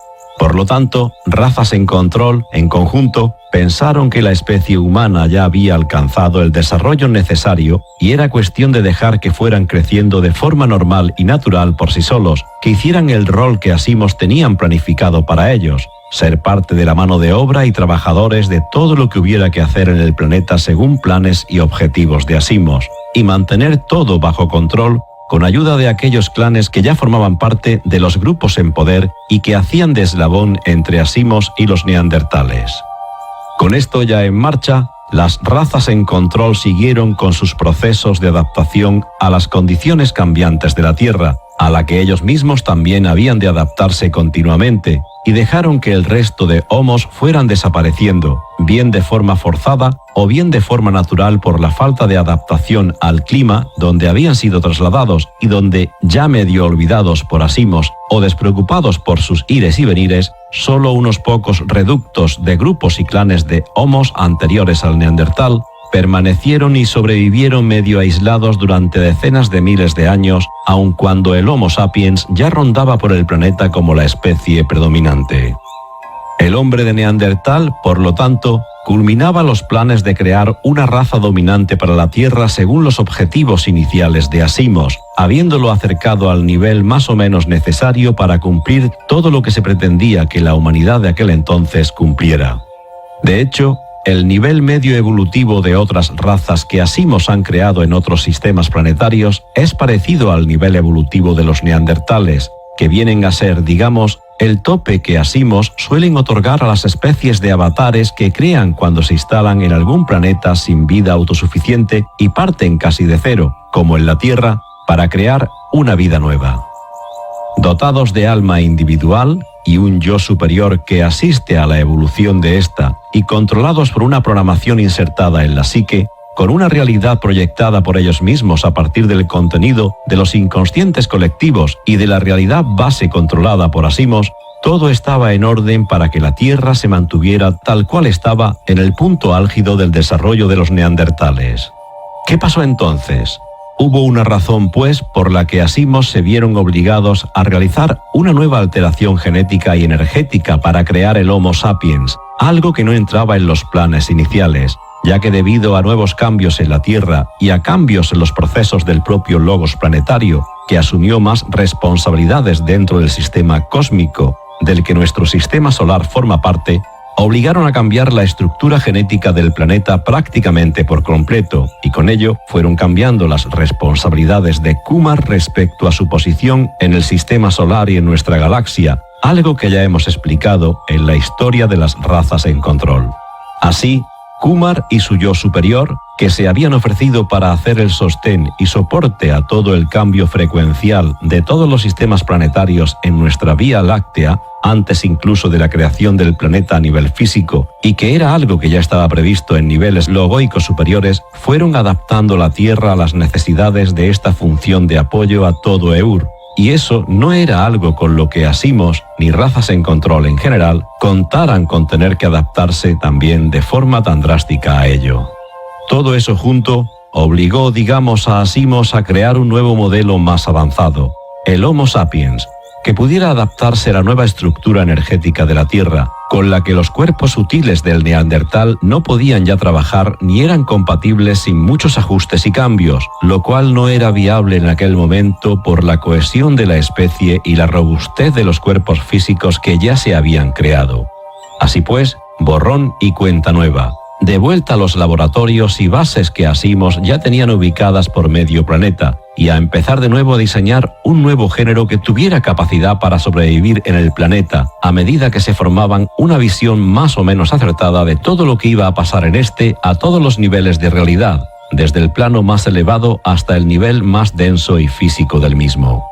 Por lo tanto, razas en control, en conjunto, pensaron que la especie humana ya había alcanzado el desarrollo necesario y era cuestión de dejar que fueran creciendo de forma normal y natural por sí solos, que hicieran el rol que Asimos tenían planificado para ellos, ser parte de la mano de obra y trabajadores de todo lo que hubiera que hacer en el planeta según planes y objetivos de Asimos, y mantener todo bajo control con ayuda de aquellos clanes que ya formaban parte de los grupos en poder y que hacían de eslabón entre Asimos y los neandertales. Con esto ya en marcha, las razas en control siguieron con sus procesos de adaptación a las condiciones cambiantes de la Tierra, a la que ellos mismos también habían de adaptarse continuamente, y dejaron que el resto de homos fueran desapareciendo, bien de forma forzada o bien de forma natural por la falta de adaptación al clima donde habían sido trasladados y donde, ya medio olvidados por Asimos o despreocupados por sus ires y venires, solo unos pocos reductos de grupos y clanes de homos anteriores al neandertal permanecieron y sobrevivieron medio aislados durante decenas de miles de años, aun cuando el Homo sapiens ya rondaba por el planeta como la especie predominante. El hombre de Neandertal, por lo tanto, culminaba los planes de crear una raza dominante para la Tierra según los objetivos iniciales de Asimos, habiéndolo acercado al nivel más o menos necesario para cumplir todo lo que se pretendía que la humanidad de aquel entonces cumpliera. De hecho, el nivel medio evolutivo de otras razas que Asimos han creado en otros sistemas planetarios es parecido al nivel evolutivo de los neandertales, que vienen a ser, digamos, el tope que Asimos suelen otorgar a las especies de avatares que crean cuando se instalan en algún planeta sin vida autosuficiente y parten casi de cero, como en la Tierra, para crear una vida nueva. Dotados de alma individual y un yo superior que asiste a la evolución de ésta y controlados por una programación insertada en la psique, con una realidad proyectada por ellos mismos a partir del contenido de los inconscientes colectivos y de la realidad base controlada por Asimos, todo estaba en orden para que la Tierra se mantuviera tal cual estaba en el punto álgido del desarrollo de los neandertales. ¿Qué pasó entonces? Hubo una razón, pues, por la que Asimos se vieron obligados a realizar una nueva alteración genética y energética para crear el Homo sapiens, algo que no entraba en los planes iniciales, ya que debido a nuevos cambios en la Tierra y a cambios en los procesos del propio logos planetario, que asumió más responsabilidades dentro del sistema cósmico del que nuestro sistema solar forma parte, obligaron a cambiar la estructura genética del planeta prácticamente por completo, y con ello fueron cambiando las responsabilidades de Kumar respecto a su posición en el sistema solar y en nuestra galaxia, algo que ya hemos explicado en la historia de las razas en control. Así, Kumar y su yo superior, que se habían ofrecido para hacer el sostén y soporte a todo el cambio frecuencial de todos los sistemas planetarios en nuestra Vía Láctea, antes incluso de la creación del planeta a nivel físico, y que era algo que ya estaba previsto en niveles logoicos superiores, fueron adaptando la Tierra a las necesidades de esta función de apoyo a todo Eur, Y eso no era algo con lo que Asimos, ni razas en control en general, contaran con tener que adaptarse también de forma tan drástica a ello. Todo eso junto obligó, digamos, a Asimos a crear un nuevo modelo más avanzado, el Homo sapiens, que pudiera adaptarse a la nueva estructura energética de la Tierra, con la que los cuerpos sutiles del Neandertal no podían ya trabajar ni eran compatibles sin muchos ajustes y cambios, lo cual no era viable en aquel momento por la cohesión de la especie y la robustez de los cuerpos físicos que ya se habían creado. Así pues, borrón y cuenta nueva. De vuelta a los laboratorios y bases que Asimos ya tenían ubicadas por medio planeta, y a empezar de nuevo a diseñar un nuevo género que tuviera capacidad para sobrevivir en el planeta, a medida que se formaban una visión más o menos acertada de todo lo que iba a pasar en este a todos los niveles de realidad, desde el plano más elevado hasta el nivel más denso y físico del mismo.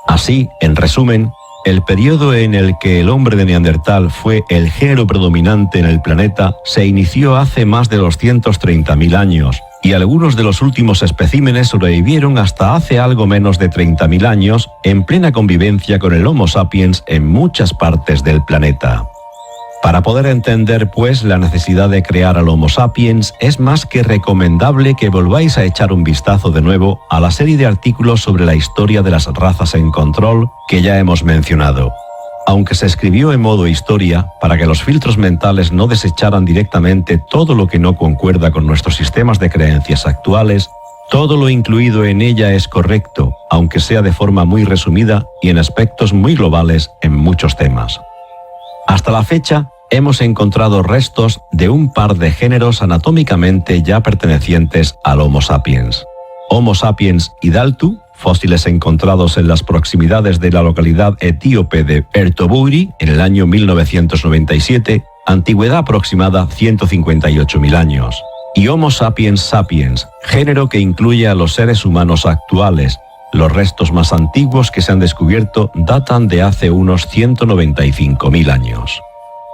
Así, en resumen, el periodo en el que el hombre de Neandertal fue el género predominante en el planeta se inició hace más de 230.000 años, y algunos de los últimos especímenes sobrevivieron hasta hace algo menos de 30.000 años en plena convivencia con el Homo sapiens en muchas partes del planeta. Para poder entender, pues, la necesidad de crear al Homo sapiens, es más que recomendable que volváis a echar un vistazo de nuevo a la serie de artículos sobre la historia de las razas en control que ya hemos mencionado. Aunque se escribió en modo historia, para que los filtros mentales no desecharan directamente todo lo que no concuerda con nuestros sistemas de creencias actuales, todo lo incluido en ella es correcto, aunque sea de forma muy resumida y en aspectos muy globales en muchos temas. Hasta la fecha, hemos encontrado restos de un par de géneros anatómicamente ya pertenecientes al Homo sapiens. Homo sapiens hidaltu, fósiles encontrados en las proximidades de la localidad etíope de Ertoburi en el año 1997, antigüedad aproximada 158.000 años. Y Homo sapiens sapiens, género que incluye a los seres humanos actuales. Los restos más antiguos que se han descubierto datan de hace unos 195.000 años.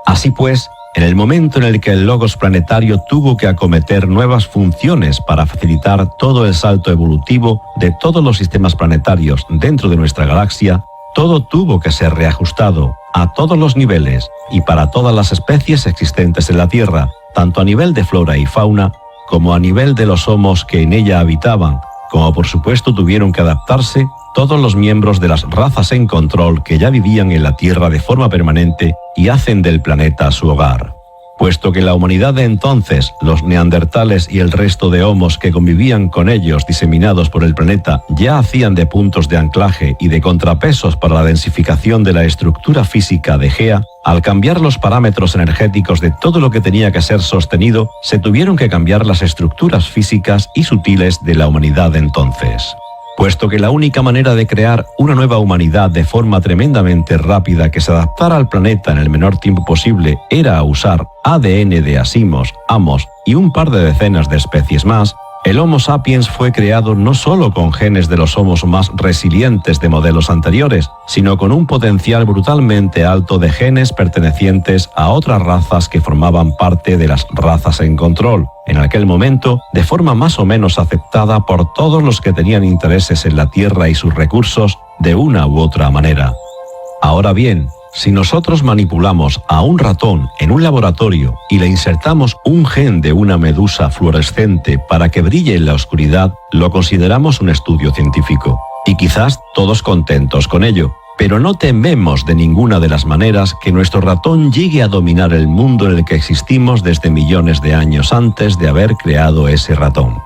Así pues, en el momento en el que el Logos planetario tuvo que acometer nuevas funciones para facilitar todo el salto evolutivo de todos los sistemas planetarios dentro de nuestra galaxia, todo tuvo que ser reajustado a todos los niveles y para todas las especies existentes en la Tierra, tanto a nivel de flora y fauna como a nivel de los homos que en ella habitaban, como por supuesto tuvieron que adaptarse todos los miembros de las razas en control que ya vivían en la Tierra de forma permanente y hacen del planeta su hogar. Puesto que la humanidad de entonces, los neandertales y el resto de homos que convivían con ellos diseminados por el planeta ya hacían de puntos de anclaje y de contrapesos para la densificación de la estructura física de Gea, al cambiar los parámetros energéticos de todo lo que tenía que ser sostenido, se tuvieron que cambiar las estructuras físicas y sutiles de la humanidad de entonces. Puesto que la única manera de crear una nueva humanidad de forma tremendamente rápida que se adaptara al planeta en el menor tiempo posible era usar ADN de Asimos, Amos y un par de decenas de especies más, el Homo sapiens fue creado no solo con genes de los homos más resilientes de modelos anteriores, sino con un potencial brutalmente alto de genes pertenecientes a otras razas que formaban parte de las razas en control, en aquel momento de forma más o menos aceptada por todos los que tenían intereses en la Tierra y sus recursos de una u otra manera. Ahora bien, si nosotros manipulamos a un ratón en un laboratorio y le insertamos un gen de una medusa fluorescente para que brille en la oscuridad, lo consideramos un estudio científico. Y quizás todos contentos con ello. Pero no tememos de ninguna de las maneras que nuestro ratón llegue a dominar el mundo en el que existimos desde millones de años antes de haber creado ese ratón.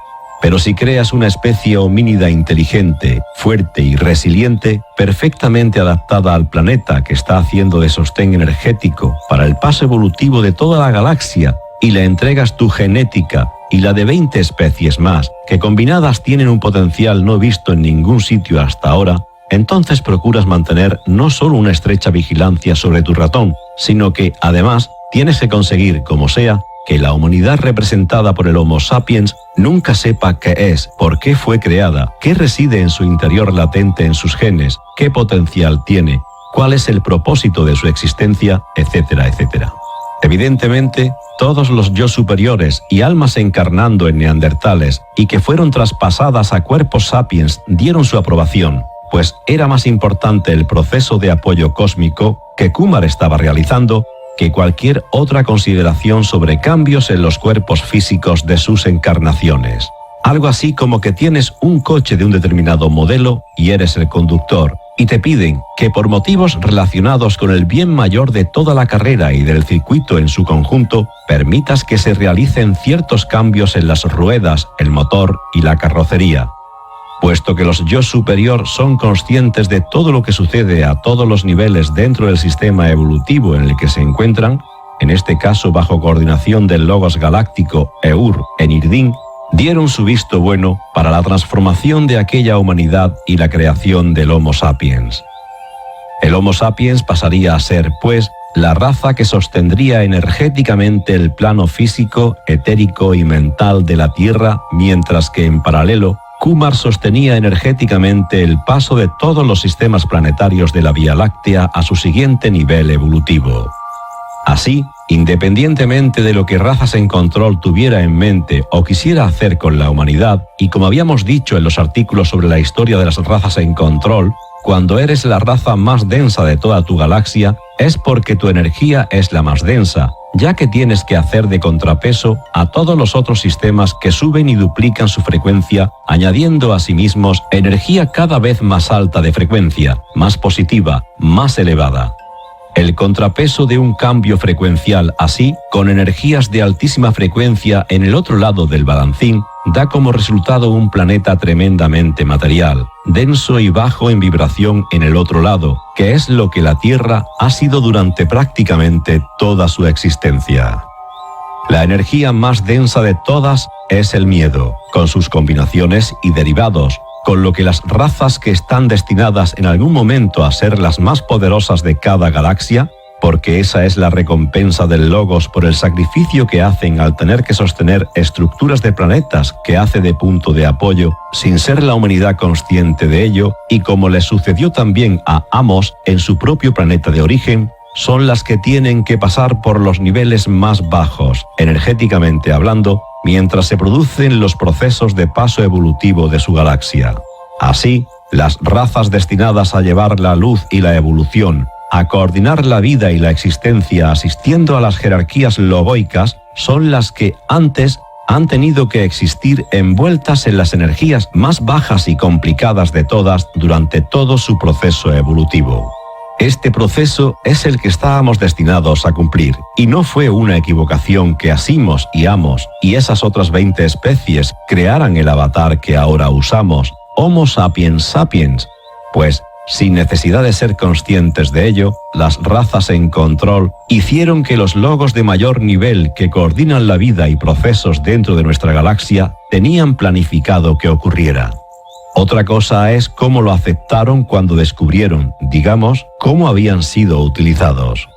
Pero si creas una especie homínida inteligente, fuerte y resiliente, perfectamente adaptada al planeta que está haciendo de sostén energético para el paso evolutivo de toda la galaxia, y le entregas tu genética y la de 20 especies más, que combinadas tienen un potencial no visto en ningún sitio hasta ahora, entonces procuras mantener no solo una estrecha vigilancia sobre tu ratón, sino que, además, tienes que conseguir, como sea, que la humanidad representada por el Homo sapiens nunca sepa qué es, por qué fue creada, qué reside en su interior latente en sus genes, qué potencial tiene, cuál es el propósito de su existencia, etcétera, etcétera. Evidentemente, todos los yo superiores y almas encarnando en neandertales y que fueron traspasadas a cuerpos sapiens dieron su aprobación, pues era más importante el proceso de apoyo cósmico que Kumar estaba realizando que cualquier otra consideración sobre cambios en los cuerpos físicos de sus encarnaciones. Algo así como que tienes un coche de un determinado modelo y eres el conductor, y te piden que por motivos relacionados con el bien mayor de toda la carrera y del circuito en su conjunto, permitas que se realicen ciertos cambios en las ruedas, el motor y la carrocería. Puesto que los yo superior son conscientes de todo lo que sucede a todos los niveles dentro del sistema evolutivo en el que se encuentran, en este caso bajo coordinación del Logos Galáctico Eur en Irdin, dieron su visto bueno para la transformación de aquella humanidad y la creación del Homo sapiens. El Homo sapiens pasaría a ser, pues, la raza que sostendría energéticamente el plano físico, etérico y mental de la Tierra, mientras que en paralelo, Kumar sostenía energéticamente el paso de todos los sistemas planetarios de la Vía Láctea a su siguiente nivel evolutivo. Así, independientemente de lo que Razas en Control tuviera en mente o quisiera hacer con la humanidad, y como habíamos dicho en los artículos sobre la historia de las razas en control, cuando eres la raza más densa de toda tu galaxia, es porque tu energía es la más densa, ya que tienes que hacer de contrapeso a todos los otros sistemas que suben y duplican su frecuencia, añadiendo a sí mismos energía cada vez más alta de frecuencia, más positiva, más elevada. El contrapeso de un cambio frecuencial así, con energías de altísima frecuencia en el otro lado del balancín, da como resultado un planeta tremendamente material, denso y bajo en vibración en el otro lado, que es lo que la Tierra ha sido durante prácticamente toda su existencia. La energía más densa de todas es el miedo, con sus combinaciones y derivados, con lo que las razas que están destinadas en algún momento a ser las más poderosas de cada galaxia, porque esa es la recompensa del Logos por el sacrificio que hacen al tener que sostener estructuras de planetas que hace de punto de apoyo, sin ser la humanidad consciente de ello, y como le sucedió también a Amos en su propio planeta de origen, son las que tienen que pasar por los niveles más bajos, energéticamente hablando, mientras se producen los procesos de paso evolutivo de su galaxia. Así, las razas destinadas a llevar la luz y la evolución, a coordinar la vida y la existencia asistiendo a las jerarquías logoicas, son las que antes han tenido que existir envueltas en las energías más bajas y complicadas de todas durante todo su proceso evolutivo. Este proceso es el que estábamos destinados a cumplir, y no fue una equivocación que Asimos y Amos y esas otras 20 especies crearan el avatar que ahora usamos, Homo sapiens sapiens, pues, sin necesidad de ser conscientes de ello, las razas en control hicieron que los logos de mayor nivel que coordinan la vida y procesos dentro de nuestra galaxia tenían planificado que ocurriera. Otra cosa es cómo lo aceptaron cuando descubrieron, digamos, cómo habían sido utilizados.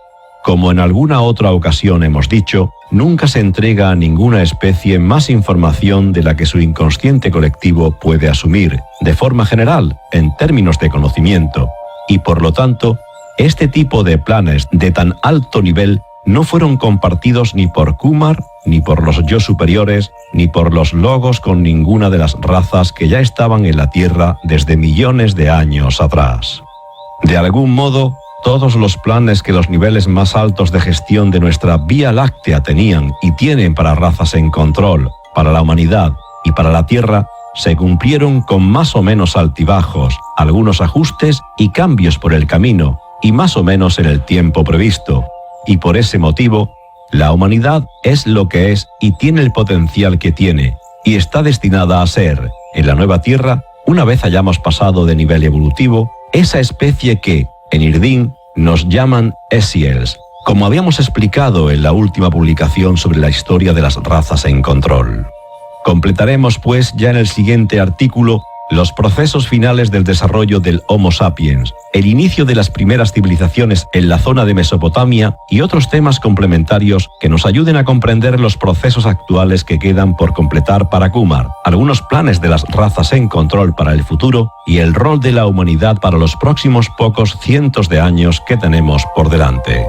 Como en alguna otra ocasión hemos dicho, nunca se entrega a ninguna especie más información de la que su inconsciente colectivo puede asumir, de forma general, en términos de conocimiento, y por lo tanto, este tipo de planes de tan alto nivel no fueron compartidos ni por Kumar, ni por los yo superiores, ni por los logos con ninguna de las razas que ya estaban en la Tierra desde millones de años atrás. De algún modo, todos los planes que los niveles más altos de gestión de nuestra Vía Láctea tenían y tienen para razas en control, para la humanidad y para la Tierra, se cumplieron con más o menos altibajos, algunos ajustes y cambios por el camino, y más o menos en el tiempo previsto. Y por ese motivo, la humanidad es lo que es y tiene el potencial que tiene, y está destinada a ser, en la nueva Tierra, una vez hayamos pasado de nivel evolutivo, esa especie que, en Irdin, nos llaman Esiels, como habíamos explicado en la última publicación sobre la historia de las razas en control. Completaremos, pues, ya en el siguiente artículo, los procesos finales del desarrollo del Homo sapiens, el inicio de las primeras civilizaciones en la zona de Mesopotamia y otros temas complementarios que nos ayuden a comprender los procesos actuales que quedan por completar para Kumar, algunos planes de las razas en control para el futuro y el rol de la humanidad para los próximos pocos cientos de años que tenemos por delante.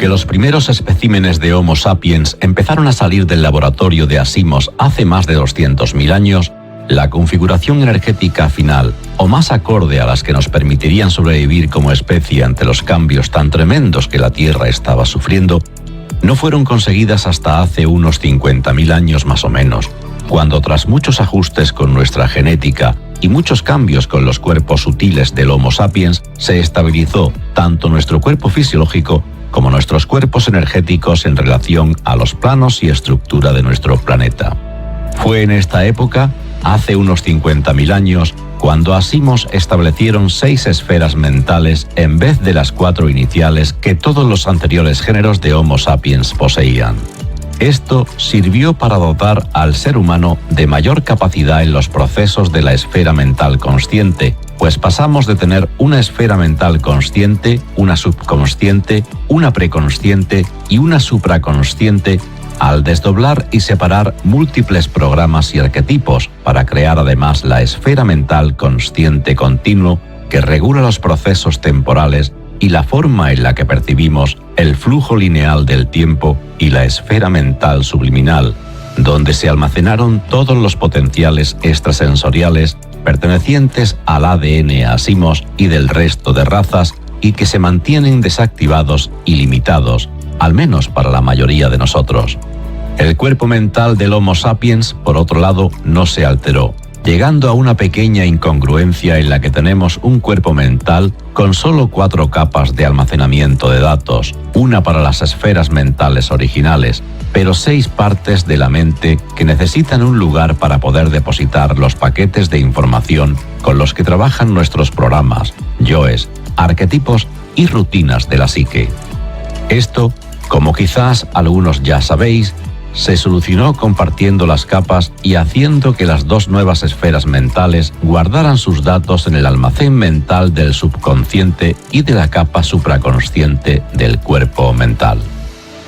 Aunque los primeros especímenes de Homo sapiens empezaron a salir del laboratorio de Asimos hace más de 200.000 años, la configuración energética final, o más acorde a las que nos permitirían sobrevivir como especie ante los cambios tan tremendos que la Tierra estaba sufriendo, no fueron conseguidas hasta hace unos 50.000 años más o menos, cuando tras muchos ajustes con nuestra genética y muchos cambios con los cuerpos sutiles del Homo sapiens, se estabilizó tanto nuestro cuerpo fisiológico como nuestros cuerpos energéticos en relación a los planos y estructura de nuestro planeta. Fue en esta época, hace unos 50.000 años, cuando Asimos establecieron 6 esferas mentales en vez de las 4 iniciales que todos los anteriores géneros de Homo sapiens poseían. Esto sirvió para dotar al ser humano de mayor capacidad en los procesos de la esfera mental consciente, pues pasamos de tener una esfera mental consciente, una subconsciente, una preconsciente y una supraconsciente al desdoblar y separar múltiples programas y arquetipos para crear además la esfera mental consciente continuo que regula los procesos temporales y la forma en la que percibimos el flujo lineal del tiempo, y la esfera mental subliminal, donde se almacenaron todos los potenciales extrasensoriales pertenecientes al ADN Asimos y del resto de razas y que se mantienen desactivados y limitados, al menos para la mayoría de nosotros. El cuerpo mental del Homo sapiens, por otro lado, no se alteró, llegando a una pequeña incongruencia en la que tenemos un cuerpo mental con solo 4 capas de almacenamiento de datos, una para las esferas mentales originales, pero 6 partes de la mente que necesitan un lugar para poder depositar los paquetes de información con los que trabajan nuestros programas, yoes, arquetipos y rutinas de la psique. Esto, como quizás algunos ya sabéis, se solucionó compartiendo las capas y haciendo que las 2 nuevas esferas mentales guardaran sus datos en el almacén mental del subconsciente y de la capa supraconsciente del cuerpo mental.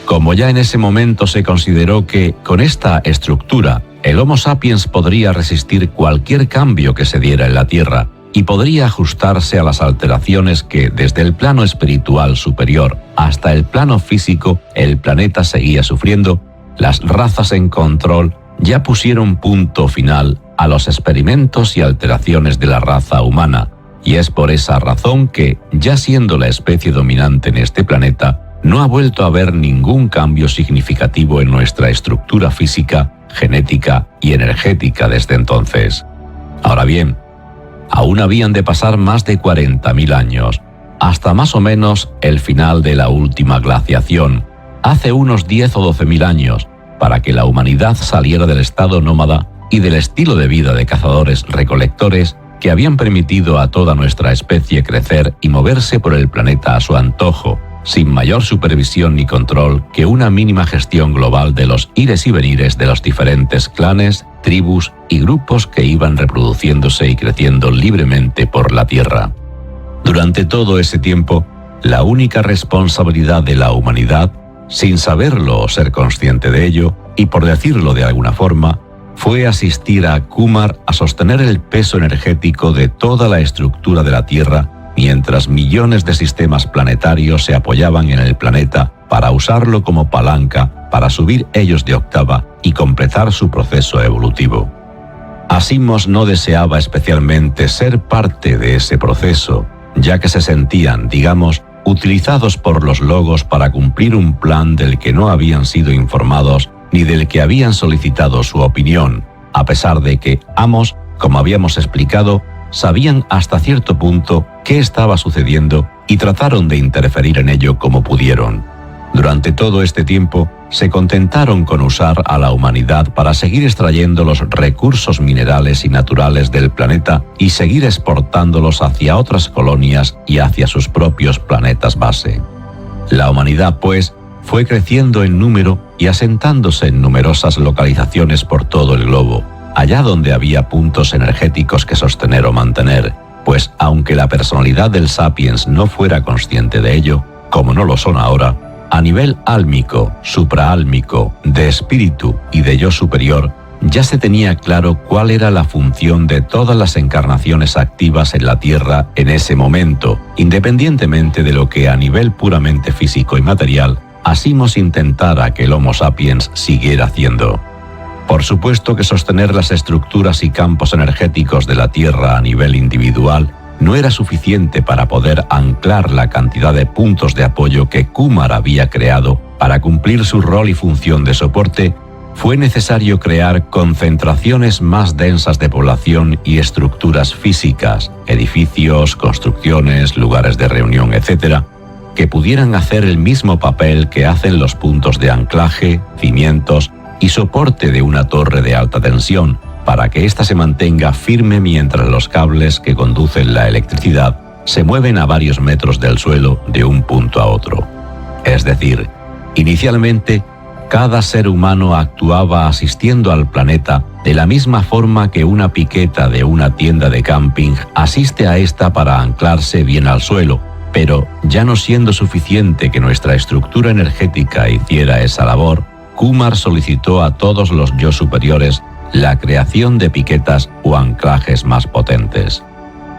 Como ya en ese momento se consideró que, con esta estructura, el Homo sapiens podría resistir cualquier cambio que se diera en la Tierra y podría ajustarse a las alteraciones que, desde el plano espiritual superior hasta el plano físico, el planeta seguía sufriendo, las razas en control ya pusieron punto final a los experimentos y alteraciones de la raza humana, y es por esa razón que, ya siendo la especie dominante en este planeta, no ha vuelto a haber ningún cambio significativo en nuestra estructura física, genética y energética desde entonces. Ahora bien, aún habían de pasar más de 40.000 años, hasta más o menos el final de la última glaciación, hace unos 10 o 12.000 años, para que la humanidad saliera del estado nómada y del estilo de vida de cazadores-recolectores que habían permitido a toda nuestra especie crecer y moverse por el planeta a su antojo, sin mayor supervisión ni control que una mínima gestión global de los ires y venires de los diferentes clanes, tribus y grupos que iban reproduciéndose y creciendo libremente por la Tierra. Durante todo ese tiempo, la única responsabilidad de la humanidad, sin saberlo o ser consciente de ello, y por decirlo de alguna forma, fue asistir a Kumar a sostener el peso energético de toda la estructura de la Tierra, mientras millones de sistemas planetarios se apoyaban en el planeta para usarlo como palanca para subir ellos de octava y completar su proceso evolutivo. Asimos no deseaba especialmente ser parte de ese proceso, ya que se sentían, digamos, utilizados por los logos para cumplir un plan del que no habían sido informados ni del que habían solicitado su opinión, a pesar de que ambos, como habíamos explicado, sabían hasta cierto punto qué estaba sucediendo y trataron de interferir en ello como pudieron. Durante todo este tiempo, se contentaron con usar a la humanidad para seguir extrayendo los recursos minerales y naturales del planeta y seguir exportándolos hacia otras colonias y hacia sus propios planetas base. La humanidad, pues, fue creciendo en número y asentándose en numerosas localizaciones por todo el globo, allá donde había puntos energéticos que sostener o mantener, pues aunque la personalidad del sapiens no fuera consciente de ello, como no lo son ahora, a nivel álmico, supraálmico, de espíritu y de yo superior, ya se tenía claro cuál era la función de todas las encarnaciones activas en la Tierra en ese momento, independientemente de lo que a nivel puramente físico y material Asimos intentara que el Homo sapiens siguiera haciendo. Por supuesto que sostener las estructuras y campos energéticos de la Tierra a nivel individual no era suficiente para poder anclar la cantidad de puntos de apoyo que Kumar había creado para cumplir su rol y función de soporte. Fue necesario crear concentraciones más densas de población y estructuras físicas, edificios, construcciones, lugares de reunión, etc., que pudieran hacer el mismo papel que hacen los puntos de anclaje, cimientos y soporte de una torre de alta tensión, para que ésta se mantenga firme mientras los cables que conducen la electricidad se mueven a varios metros del suelo de un punto a otro. Es decir, inicialmente, cada ser humano actuaba asistiendo al planeta de la misma forma que una piqueta de una tienda de camping asiste a esta para anclarse bien al suelo, pero ya no siendo suficiente que nuestra estructura energética hiciera esa labor, Kumar solicitó a todos los yo superiores la creación de piquetas o anclajes más potentes.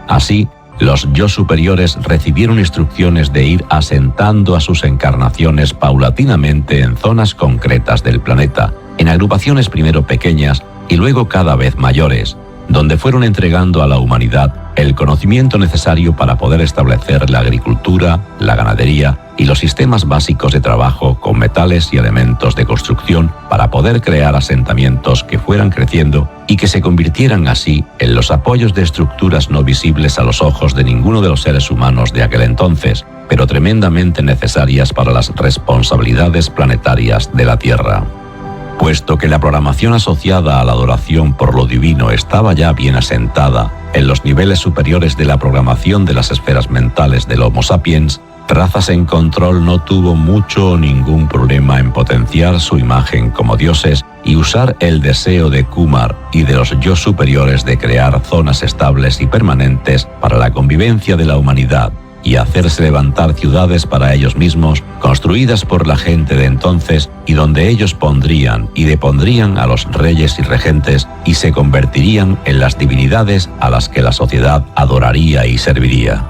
Así, los yo superiores recibieron instrucciones de ir asentando a sus encarnaciones paulatinamente en zonas concretas del planeta, en agrupaciones primero pequeñas y luego cada vez mayores, donde fueron entregando a la humanidad el conocimiento necesario para poder establecer la agricultura, la ganadería y los sistemas básicos de trabajo con metales y elementos de construcción para poder crear asentamientos que fueran creciendo y que se convirtieran así en los apoyos de estructuras no visibles a los ojos de ninguno de los seres humanos de aquel entonces, pero tremendamente necesarias para las responsabilidades planetarias de la Tierra. Puesto que la programación asociada a la adoración por lo divino estaba ya bien asentada en los niveles superiores de la programación de las esferas mentales del Homo sapiens, Razas en Control no tuvo mucho o ningún problema en potenciar su imagen como dioses y usar el deseo de Kumar y de los yo superiores de crear zonas estables y permanentes para la convivencia de la humanidad y hacerse levantar ciudades para ellos mismos, construidas por la gente de entonces y donde ellos pondrían y depondrían a los reyes y regentes y se convertirían en las divinidades a las que la sociedad adoraría y serviría.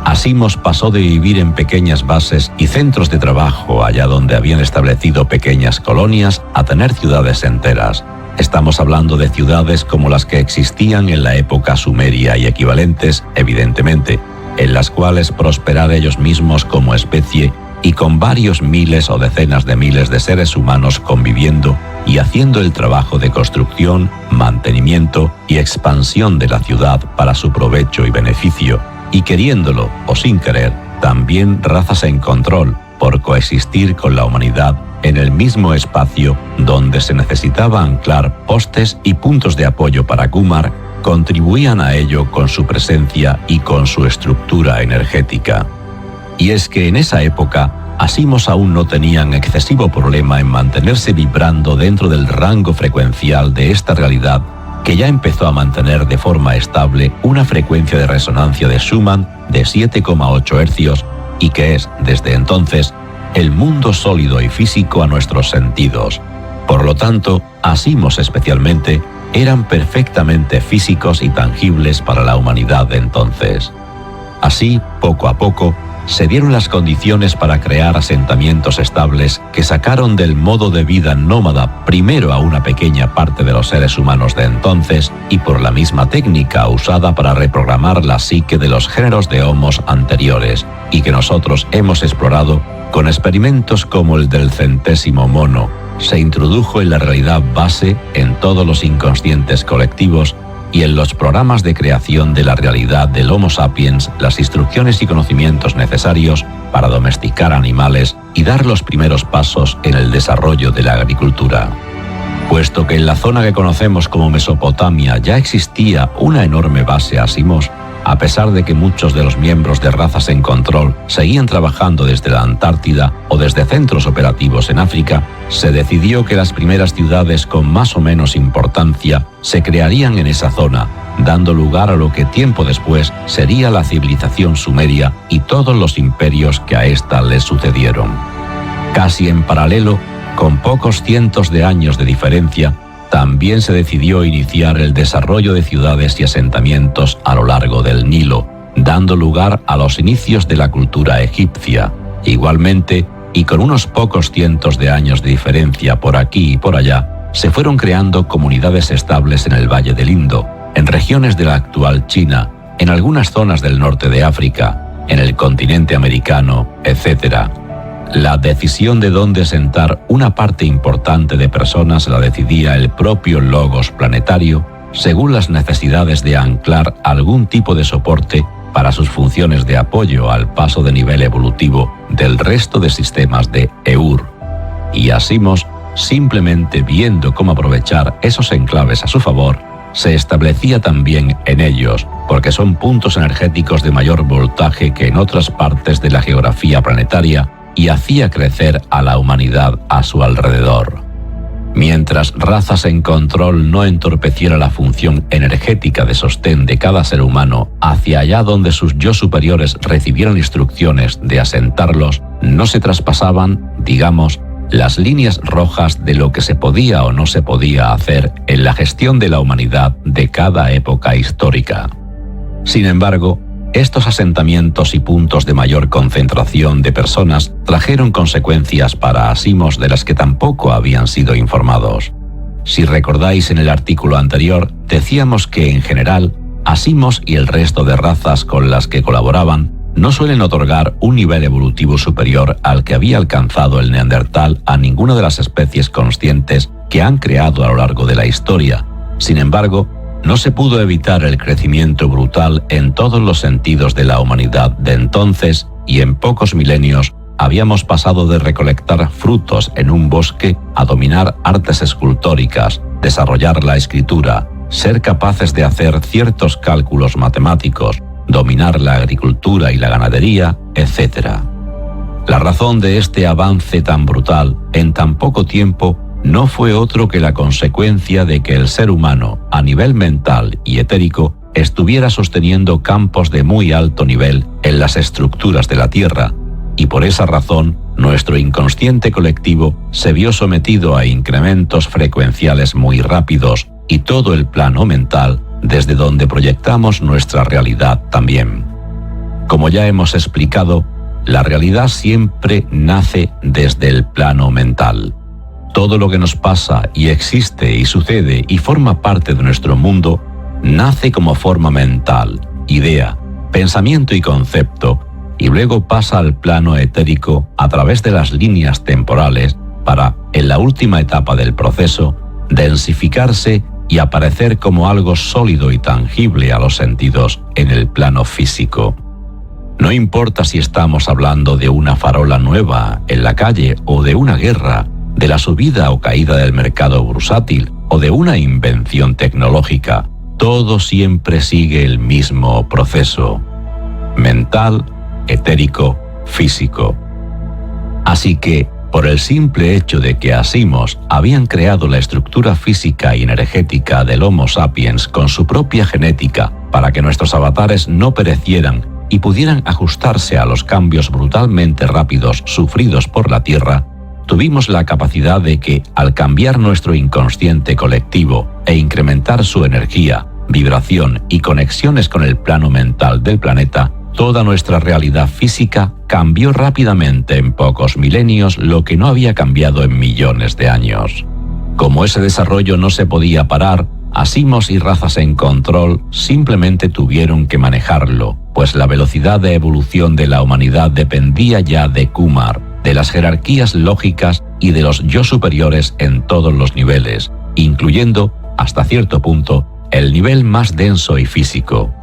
Asimos pasó de vivir en pequeñas bases y centros de trabajo allá donde habían establecido pequeñas colonias a tener ciudades enteras. Estamos hablando de ciudades como las que existían en la época sumeria y equivalentes, evidentemente, en las cuales prosperar ellos mismos como especie y con varios miles o decenas de miles de seres humanos conviviendo y haciendo el trabajo de construcción, mantenimiento y expansión de la ciudad para su provecho y beneficio, y queriéndolo o sin querer, también Razas en Control por coexistir con la humanidad en el mismo espacio donde se necesitaba anclar postes y puntos de apoyo para Kumar, contribuían a ello con su presencia y con su estructura energética. Y es que en esa época, Asimos aún no tenían excesivo problema en mantenerse vibrando dentro del rango frecuencial de esta realidad que ya empezó a mantener de forma estable una frecuencia de resonancia de Schumann de 7,8 hercios y que es, desde entonces, el mundo sólido y físico a nuestros sentidos. Por lo tanto, Asimos especialmente, eran perfectamente físicos y tangibles para la humanidad de entonces. Así, poco a poco, se dieron las condiciones para crear asentamientos estables que sacaron del modo de vida nómada primero a una pequeña parte de los seres humanos de entonces y por la misma técnica usada para reprogramar la psique de los géneros de homos anteriores y que nosotros hemos explorado con experimentos como el del 100º mono. Se introdujo en la realidad base en todos los inconscientes colectivos y en los programas de creación de la realidad del Homo sapiens las instrucciones y conocimientos necesarios para domesticar animales y dar los primeros pasos en el desarrollo de la agricultura. Puesto que en la zona que conocemos como Mesopotamia ya existía una enorme base Asimos, a pesar de que muchos de los miembros de Razas en Control seguían trabajando desde la Antártida o desde centros operativos en África, se decidió que las primeras ciudades con más o menos importancia se crearían en esa zona, dando lugar a lo que tiempo después sería la civilización sumeria y todos los imperios que a ésta les sucedieron. Casi en paralelo, con pocos cientos de años de diferencia, también se decidió iniciar el desarrollo de ciudades y asentamientos a lo largo del Nilo, dando lugar a los inicios de la cultura egipcia. Igualmente, y con unos pocos cientos de años de diferencia por aquí y por allá, se fueron creando comunidades estables en el Valle del Indo, en regiones de la actual China, en algunas zonas del norte de África, en el continente americano, etc. La decisión de dónde sentar una parte importante de personas la decidía el propio logos planetario según las necesidades de anclar algún tipo de soporte para sus funciones de apoyo al paso de nivel evolutivo del resto de sistemas de Eur. Y Asimos, simplemente viendo cómo aprovechar esos enclaves a su favor, se establecía también en ellos, porque son puntos energéticos de mayor voltaje que en otras partes de la geografía planetaria, y hacía crecer a la humanidad a su alrededor. Mientras razas en control no entorpeciera la función energética de sostén de cada ser humano hacia allá donde sus yo superiores recibieran instrucciones de asentarlos, no se traspasaban, digamos, las líneas rojas de lo que se podía o no se podía hacer en la gestión de la humanidad de cada época histórica. Sin embargo, estos asentamientos y puntos de mayor concentración de personas trajeron consecuencias para Asimos de las que tampoco habían sido informados. Si recordáis en el artículo anterior, decíamos que en general, Asimos y el resto de razas con las que colaboraban no suelen otorgar un nivel evolutivo superior al que había alcanzado el Neandertal a ninguna de las especies conscientes que han creado a lo largo de la historia. Sin embargo, no se pudo evitar el crecimiento brutal en todos los sentidos de la humanidad de entonces, y en pocos milenios habíamos pasado de recolectar frutos en un bosque a dominar artes escultóricas, desarrollar la escritura, ser capaces de hacer ciertos cálculos matemáticos, dominar la agricultura y la ganadería, etc. La razón de este avance tan brutal en tan poco tiempo no fue otro que la consecuencia de que el ser humano, a nivel mental y etérico, estuviera sosteniendo campos de muy alto nivel en las estructuras de la Tierra, y por esa razón nuestro inconsciente colectivo se vio sometido a incrementos frecuenciales muy rápidos, y todo el plano mental, desde donde proyectamos nuestra realidad también. Como ya hemos explicado, la realidad siempre nace desde el plano mental. Todo lo que nos pasa y existe y sucede y forma parte de nuestro mundo, nace como forma mental, idea, pensamiento y concepto, y luego pasa al plano etérico a través de las líneas temporales para, en la última etapa del proceso, densificarse y aparecer como algo sólido y tangible a los sentidos en el plano físico. No importa si estamos hablando de una farola nueva en la calle o de una guerra, de la subida o caída del mercado bursátil o de una invención tecnológica, todo siempre sigue el mismo proceso: mental, etérico, físico. Así que, por el simple hecho de que Asimos habían creado la estructura física y energética del Homo sapiens con su propia genética para que nuestros avatares no perecieran y pudieran ajustarse a los cambios brutalmente rápidos sufridos por la Tierra, tuvimos la capacidad de que, al cambiar nuestro inconsciente colectivo e incrementar su energía, vibración y conexiones con el plano mental del planeta, toda nuestra realidad física cambió rápidamente en pocos milenios lo que no había cambiado en millones de años. Como ese desarrollo no se podía parar, Asimos y razas en control simplemente tuvieron que manejarlo, pues la velocidad de evolución de la humanidad dependía ya de Kumar, de las jerarquías lógicas y de los yo superiores en todos los niveles, incluyendo, hasta cierto punto, el nivel más denso y físico.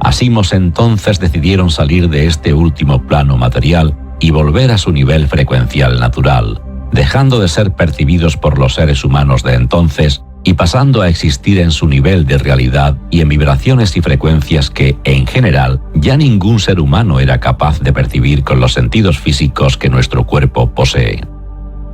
Asimos entonces decidieron salir de este último plano material y volver a su nivel frecuencial natural, dejando de ser percibidos por los seres humanos de entonces y pasando a existir en su nivel de realidad y en vibraciones y frecuencias que, en general, ya ningún ser humano era capaz de percibir con los sentidos físicos que nuestro cuerpo posee.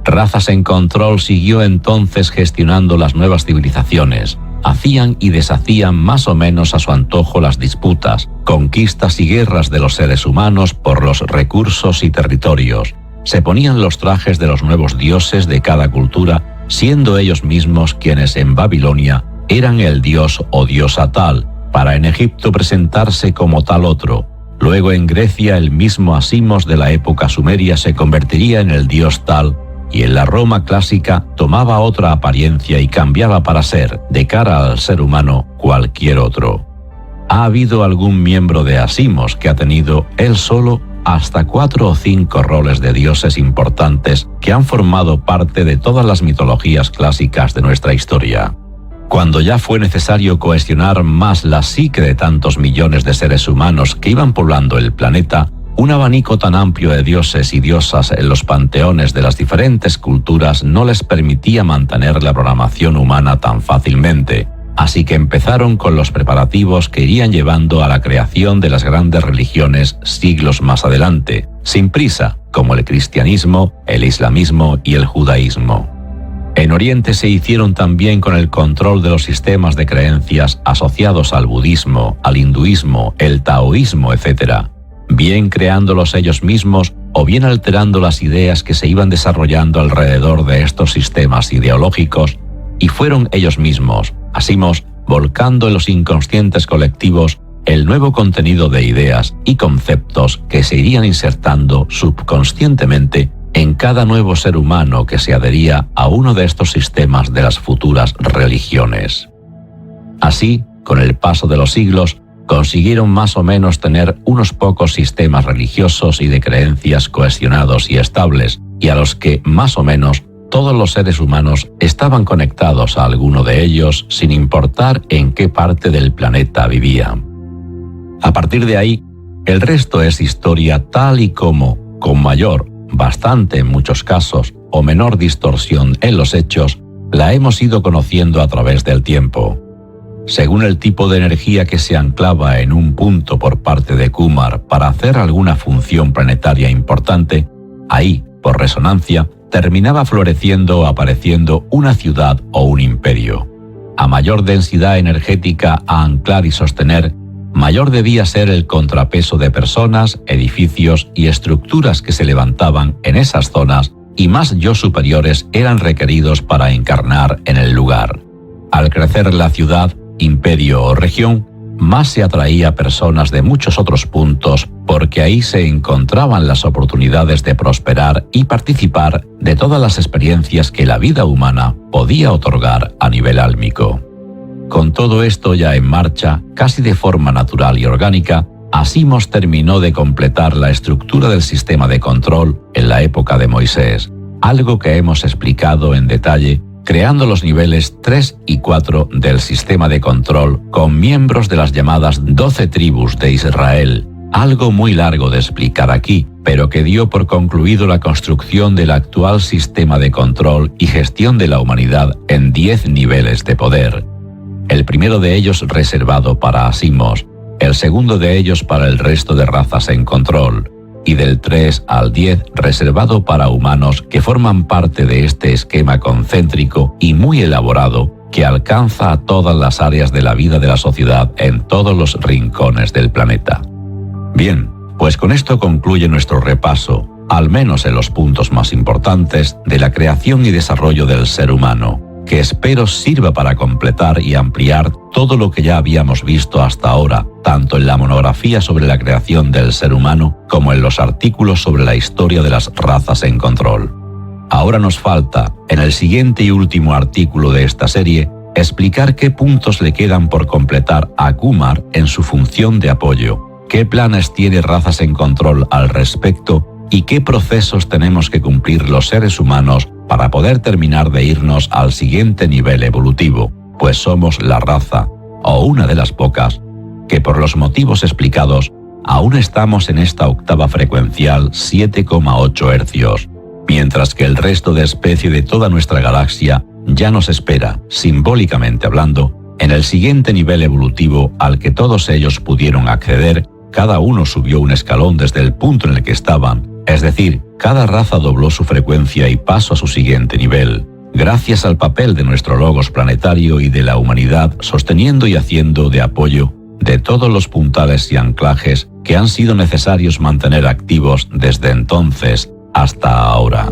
Razas en control siguió entonces gestionando las nuevas civilizaciones. Hacían y deshacían más o menos a su antojo las disputas, conquistas y guerras de los seres humanos por los recursos y territorios. Se ponían los trajes de los nuevos dioses de cada cultura, siendo ellos mismos quienes en Babilonia eran el dios o diosa tal, para en Egipto presentarse como tal otro, Luego en Grecia el mismo Asimos de la época sumeria se convertiría en el dios Tal, y en la Roma clásica tomaba otra apariencia y cambiaba para ser, de cara al ser humano, cualquier otro. Ha habido algún miembro de Asimos que ha tenido, él solo, hasta 4 o 5 roles de dioses importantes que han formado parte de todas las mitologías clásicas de nuestra historia. Cuando ya fue necesario cohesionar más la psique de tantos millones de seres humanos que iban poblando el planeta, un abanico tan amplio de dioses y diosas en los panteones de las diferentes culturas no les permitía mantener la programación humana tan fácilmente, así que empezaron con los preparativos que irían llevando a la creación de las grandes religiones siglos más adelante, sin prisa, como el cristianismo, el islamismo y el judaísmo. En Oriente se hicieron también con el control de los sistemas de creencias asociados al budismo, al hinduismo, el taoísmo, etc., bien creándolos ellos mismos o bien alterando las ideas que se iban desarrollando alrededor de estos sistemas ideológicos, y fueron ellos mismos, Asimos, volcando en los inconscientes colectivos el nuevo contenido de ideas y conceptos que se irían insertando subconscientemente en cada nuevo ser humano que se adhería a uno de estos sistemas de las futuras religiones. Así, con el paso de los siglos, consiguieron más o menos tener unos pocos sistemas religiosos y de creencias cohesionados y estables, y a los que, más o menos, todos los seres humanos estaban conectados a alguno de ellos sin importar en qué parte del planeta vivían. A partir de ahí, el resto es historia tal y como, con mayor, bastante en muchos casos, o menor distorsión en los hechos, la hemos ido conociendo a través del tiempo. Según el tipo de energía que se anclaba en un punto por parte de Kumar para hacer alguna función planetaria importante, ahí, por resonancia, terminaba floreciendo o apareciendo una ciudad o un imperio. A mayor densidad energética a anclar y sostener, mayor debía ser el contrapeso de personas, edificios y estructuras que se levantaban en esas zonas, y más yo superiores eran requeridos para encarnar en el lugar. Al crecer la ciudad, imperio o región, más se atraía personas de muchos otros puntos porque ahí se encontraban las oportunidades de prosperar y participar de todas las experiencias que la vida humana podía otorgar a nivel álmico. Con todo esto ya en marcha, casi de forma natural y orgánica, Asimos terminó de completar la estructura del sistema de control en la época de Moisés, algo que hemos explicado en detalle, creando los niveles 3 y 4 del sistema de control con miembros de las llamadas 12 tribus de Israel, algo muy largo de explicar aquí, pero que dio por concluido la construcción del actual sistema de control y gestión de la humanidad en 10 niveles de poder. El primero de ellos reservado para Asimos, el segundo de ellos para el resto de razas en control, y del 3 al 10 reservado para humanos que forman parte de este esquema concéntrico y muy elaborado que alcanza a todas las áreas de la vida de la sociedad en todos los rincones del planeta. Bien, pues con esto concluye nuestro repaso, al menos en los puntos más importantes, de la creación y desarrollo del ser humano, que espero sirva para completar y ampliar todo lo que ya habíamos visto hasta ahora, tanto en la monografía sobre la creación del ser humano como en los artículos sobre la historia de las razas en control. Ahora nos falta, en el siguiente y último artículo de esta serie, explicar qué puntos le quedan por completar a Kumar en su función de apoyo, qué planes tiene razas en control al respecto y qué procesos tenemos que cumplir los seres humanos para poder terminar de irnos al siguiente nivel evolutivo, pues somos la raza, o una de las pocas, que por los motivos explicados aún estamos en esta octava frecuencial 7,8 hercios, mientras que el resto de especie de toda nuestra galaxia ya nos espera, simbólicamente hablando, en el siguiente nivel evolutivo al que todos ellos pudieron acceder. Cada uno subió un escalón desde el punto en el que estaban, es decir, cada raza dobló su frecuencia y pasó a su siguiente nivel, gracias al papel de nuestro logos planetario y de la humanidad sosteniendo y haciendo de apoyo de todos los puntales y anclajes que han sido necesarios mantener activos desde entonces hasta ahora.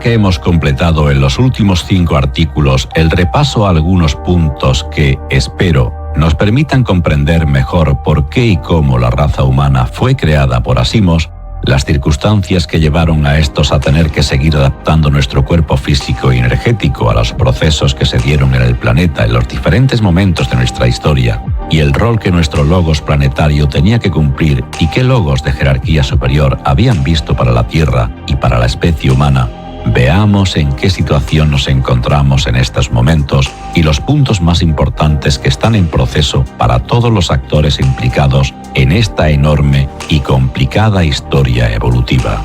que hemos completado en los últimos 5 artículos el repaso a algunos puntos que, espero, nos permitan comprender mejor por qué y cómo la raza humana fue creada por Asimos, las circunstancias que llevaron a estos a tener que seguir adaptando nuestro cuerpo físico y energético a los procesos que se dieron en el planeta en los diferentes momentos de nuestra historia, y el rol que nuestro logos planetario tenía que cumplir y qué logos de jerarquía superior habían visto para la Tierra y para la especie humana, veamos en qué situación nos encontramos en estos momentos y los puntos más importantes que están en proceso para todos los actores implicados en esta enorme y complicada historia evolutiva.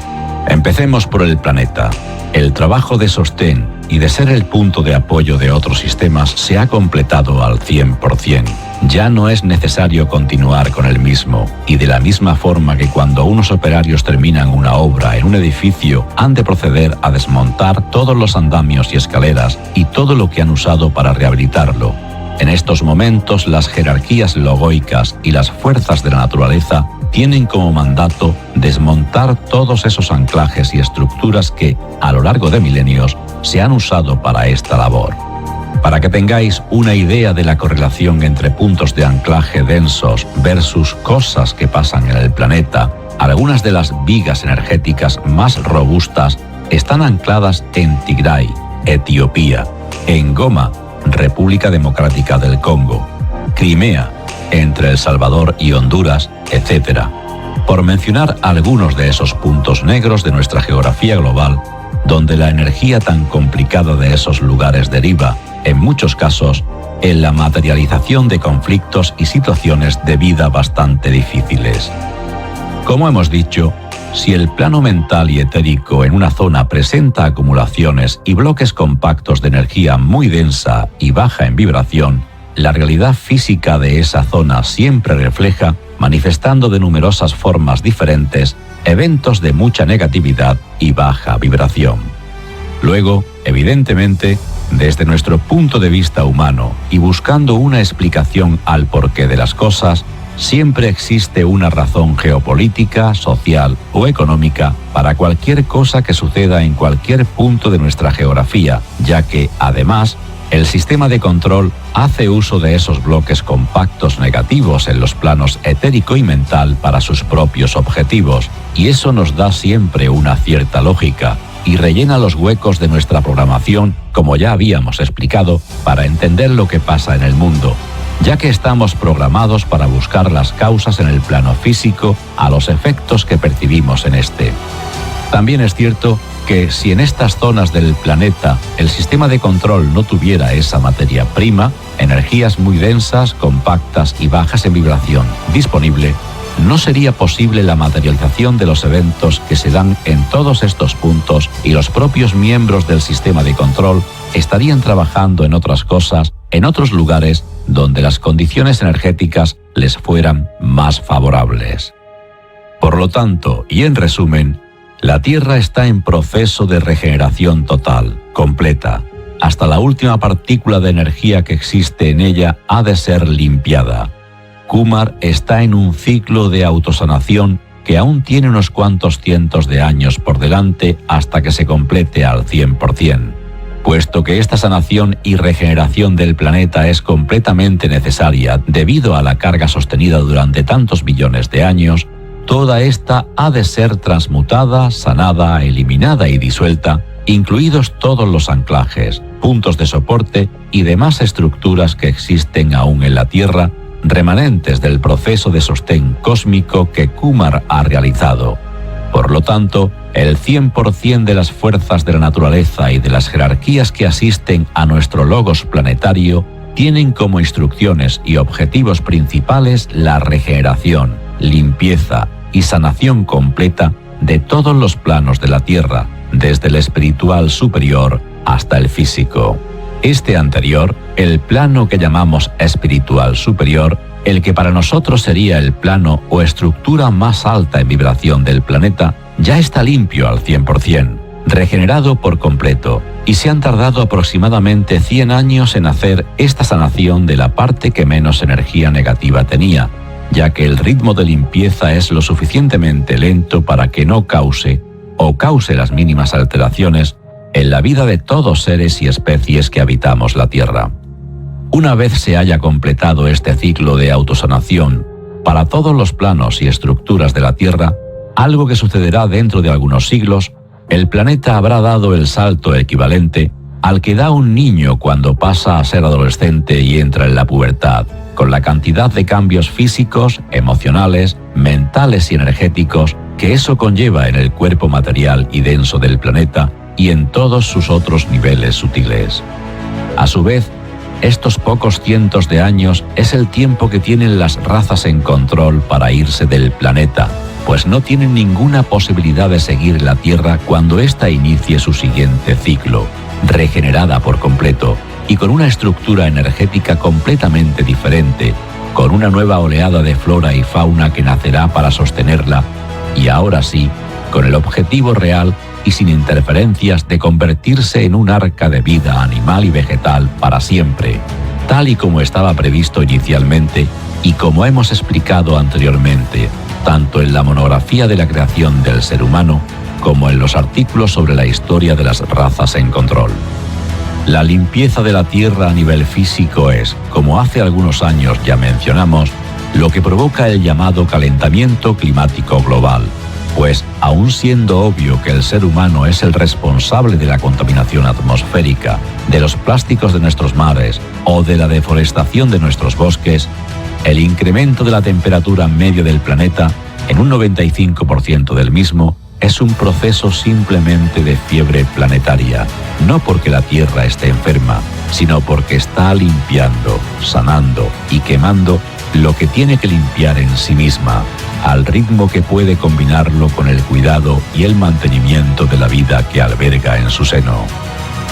Empecemos por el planeta. El trabajo de sostén y de ser el punto de apoyo de otros sistemas se ha completado al 100%. Ya no es necesario continuar con el mismo, y de la misma forma que cuando unos operarios terminan una obra en un edificio, han de proceder a desmontar todos los andamios y escaleras y todo lo que han usado para rehabilitarlo. En estos momentos, las jerarquías logoicas y las fuerzas de la naturaleza tienen como mandato desmontar todos esos anclajes y estructuras que, a lo largo de milenios, se han usado para esta labor. Para que tengáis una idea de la correlación entre puntos de anclaje densos versus cosas que pasan en el planeta, algunas de las vigas energéticas más robustas están ancladas en Tigray, Etiopía, en Goma, República Democrática del Congo, Crimea, entre El Salvador y Honduras, etc. Por mencionar algunos de esos puntos negros de nuestra geografía global, donde la energía tan complicada de esos lugares deriva, en muchos casos, en la materialización de conflictos y situaciones de vida bastante difíciles. Como hemos dicho, si el plano mental y etérico en una zona presenta acumulaciones y bloques compactos de energía muy densa y baja en vibración, la realidad física de esa zona siempre refleja, manifestando de numerosas formas diferentes, eventos de mucha negatividad y baja vibración. Luego, evidentemente, desde nuestro punto de vista humano y buscando una explicación al porqué de las cosas, siempre existe una razón geopolítica, social o económica para cualquier cosa que suceda en cualquier punto de nuestra geografía, ya que, además, el sistema de control hace uso de esos bloques compactos negativos en los planos etérico y mental para sus propios objetivos, y eso nos da siempre una cierta lógica y rellena los huecos de nuestra programación, como ya habíamos explicado, para entender lo que pasa en el mundo, ya que estamos programados para buscar las causas en el plano físico a los efectos que percibimos en este. También es cierto que si en estas zonas del planeta el sistema de control no tuviera esa materia prima, energías muy densas, compactas y bajas en vibración disponible, no sería posible la materialización de los eventos que se dan en todos estos puntos y los propios miembros del sistema de control estarían trabajando en otras cosas, en otros lugares donde las condiciones energéticas les fueran más favorables. Por lo tanto, y en resumen, la Tierra está en proceso de regeneración total, completa. Hasta la última partícula de energía que existe en ella ha de ser limpiada. Kumar está en un ciclo de autosanación que aún tiene unos cuantos cientos de años por delante hasta que se complete al 100%. Puesto que esta sanación y regeneración del planeta es completamente necesaria debido a la carga sostenida durante tantos millones de años, toda esta ha de ser transmutada, sanada, eliminada y disuelta, incluidos todos los anclajes, puntos de soporte y demás estructuras que existen aún en la Tierra, remanentes del proceso de sostén cósmico que Kumar ha realizado. Por lo tanto, el 100% de las fuerzas de la naturaleza y de las jerarquías que asisten a nuestro logos planetario tienen como instrucciones y objetivos principales la regeneración, limpieza y sanación completa de todos los planos de la Tierra, desde el espiritual superior hasta el físico. Este anterior, el plano que llamamos espiritual superior, el que para nosotros sería el plano o estructura más alta en vibración del planeta, ya está limpio al 100%, regenerado por completo, y se han tardado aproximadamente 100 años en hacer esta sanación de la parte que menos energía negativa tenía, ya que el ritmo de limpieza es lo suficientemente lento para que no cause, o cause las mínimas alteraciones, en la vida de todos seres y especies que habitamos la Tierra. Una vez se haya completado este ciclo de autosanación para todos los planos y estructuras de la Tierra, algo que sucederá dentro de algunos siglos, el planeta habrá dado el salto equivalente al que da un niño cuando pasa a ser adolescente y entra en la pubertad, con la cantidad de cambios físicos, emocionales, mentales y energéticos que eso conlleva en el cuerpo material y denso del planeta y en todos sus otros niveles sutiles. A su vez, estos pocos cientos de años es el tiempo que tienen las razas en control para irse del planeta, pues no tienen ninguna posibilidad de seguir la Tierra cuando ésta inicie su siguiente ciclo, regenerada por completo y con una estructura energética completamente diferente, con una nueva oleada de flora y fauna que nacerá para sostenerla, y ahora sí, con el objetivo real y sin interferencias de convertirse en un arca de vida animal y vegetal para siempre, tal y como estaba previsto inicialmente y como hemos explicado anteriormente, tanto en la monografía de la creación del ser humano como en los artículos sobre la historia de las razas en control. La limpieza de la Tierra a nivel físico es, como hace algunos años ya mencionamos, lo que provoca el llamado calentamiento climático global, pues, aun siendo obvio que el ser humano es el responsable de la contaminación atmosférica, de los plásticos de nuestros mares o de la deforestación de nuestros bosques, el incremento de la temperatura media del planeta en un 95% del mismo es un proceso simplemente de fiebre planetaria, no porque la Tierra esté enferma, sino porque está limpiando, sanando y quemando lo que tiene que limpiar en sí misma, al ritmo que puede combinarlo con el cuidado y el mantenimiento de la vida que alberga en su seno.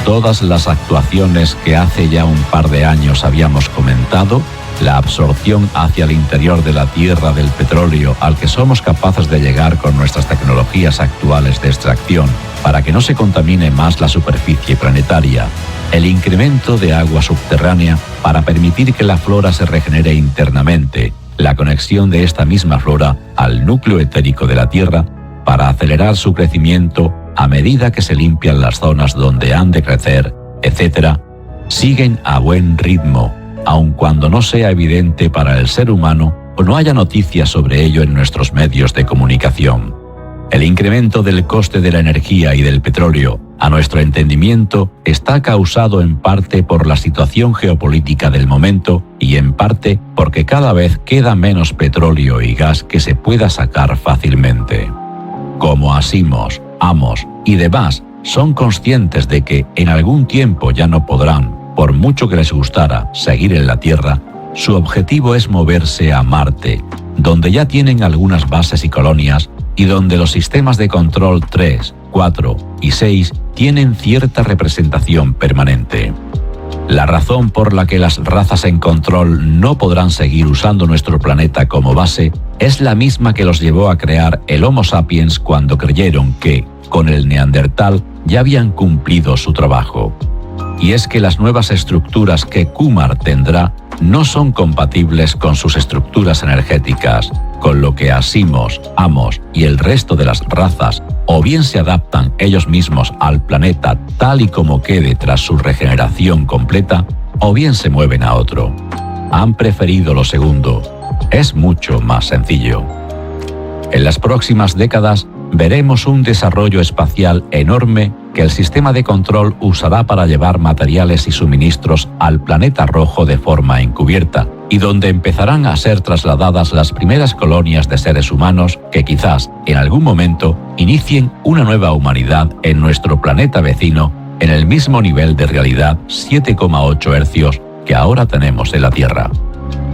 Todas las actuaciones que hace ya un par de años habíamos comentado, la absorción hacia el interior de la Tierra del petróleo al que somos capaces de llegar con nuestras tecnologías actuales de extracción para que no se contamine más la superficie planetaria, el incremento de agua subterránea para permitir que la flora se regenere internamente, la conexión de esta misma flora al núcleo etérico de la Tierra para acelerar su crecimiento a medida que se limpian las zonas donde han de crecer, etc., siguen a buen ritmo, aun cuando no sea evidente para el ser humano o no haya noticias sobre ello en nuestros medios de comunicación. El incremento del coste de la energía y del petróleo, a nuestro entendimiento, está causado en parte por la situación geopolítica del momento y en parte porque cada vez queda menos petróleo y gas que se pueda sacar fácilmente. Como Asimov, Amos y demás son conscientes de que en algún tiempo ya no podrán, por mucho que les gustara, seguir en la Tierra, su objetivo es moverse a Marte, donde ya tienen algunas bases y colonias y donde los sistemas de control 3, 4 y 6 tienen cierta representación permanente. La razón por la que las razas en control no podrán seguir usando nuestro planeta como base es la misma que los llevó a crear el Homo sapiens cuando creyeron que, con el Neandertal, ya habían cumplido su trabajo. Y es que las nuevas estructuras que Kumar tendrá no son compatibles con sus estructuras energéticas, con lo que Asimov, Amos y el resto de las razas o bien se adaptan ellos mismos al planeta tal y como quede tras su regeneración completa, o bien se mueven a otro. Han preferido lo segundo. Es mucho más sencillo. En las próximas décadas veremos un desarrollo espacial enorme que el sistema de control usará para llevar materiales y suministros al planeta rojo de forma encubierta, y donde empezarán a ser trasladadas las primeras colonias de seres humanos que quizás, en algún momento, inicien una nueva humanidad en nuestro planeta vecino en el mismo nivel de realidad 7,8 hercios que ahora tenemos en la Tierra.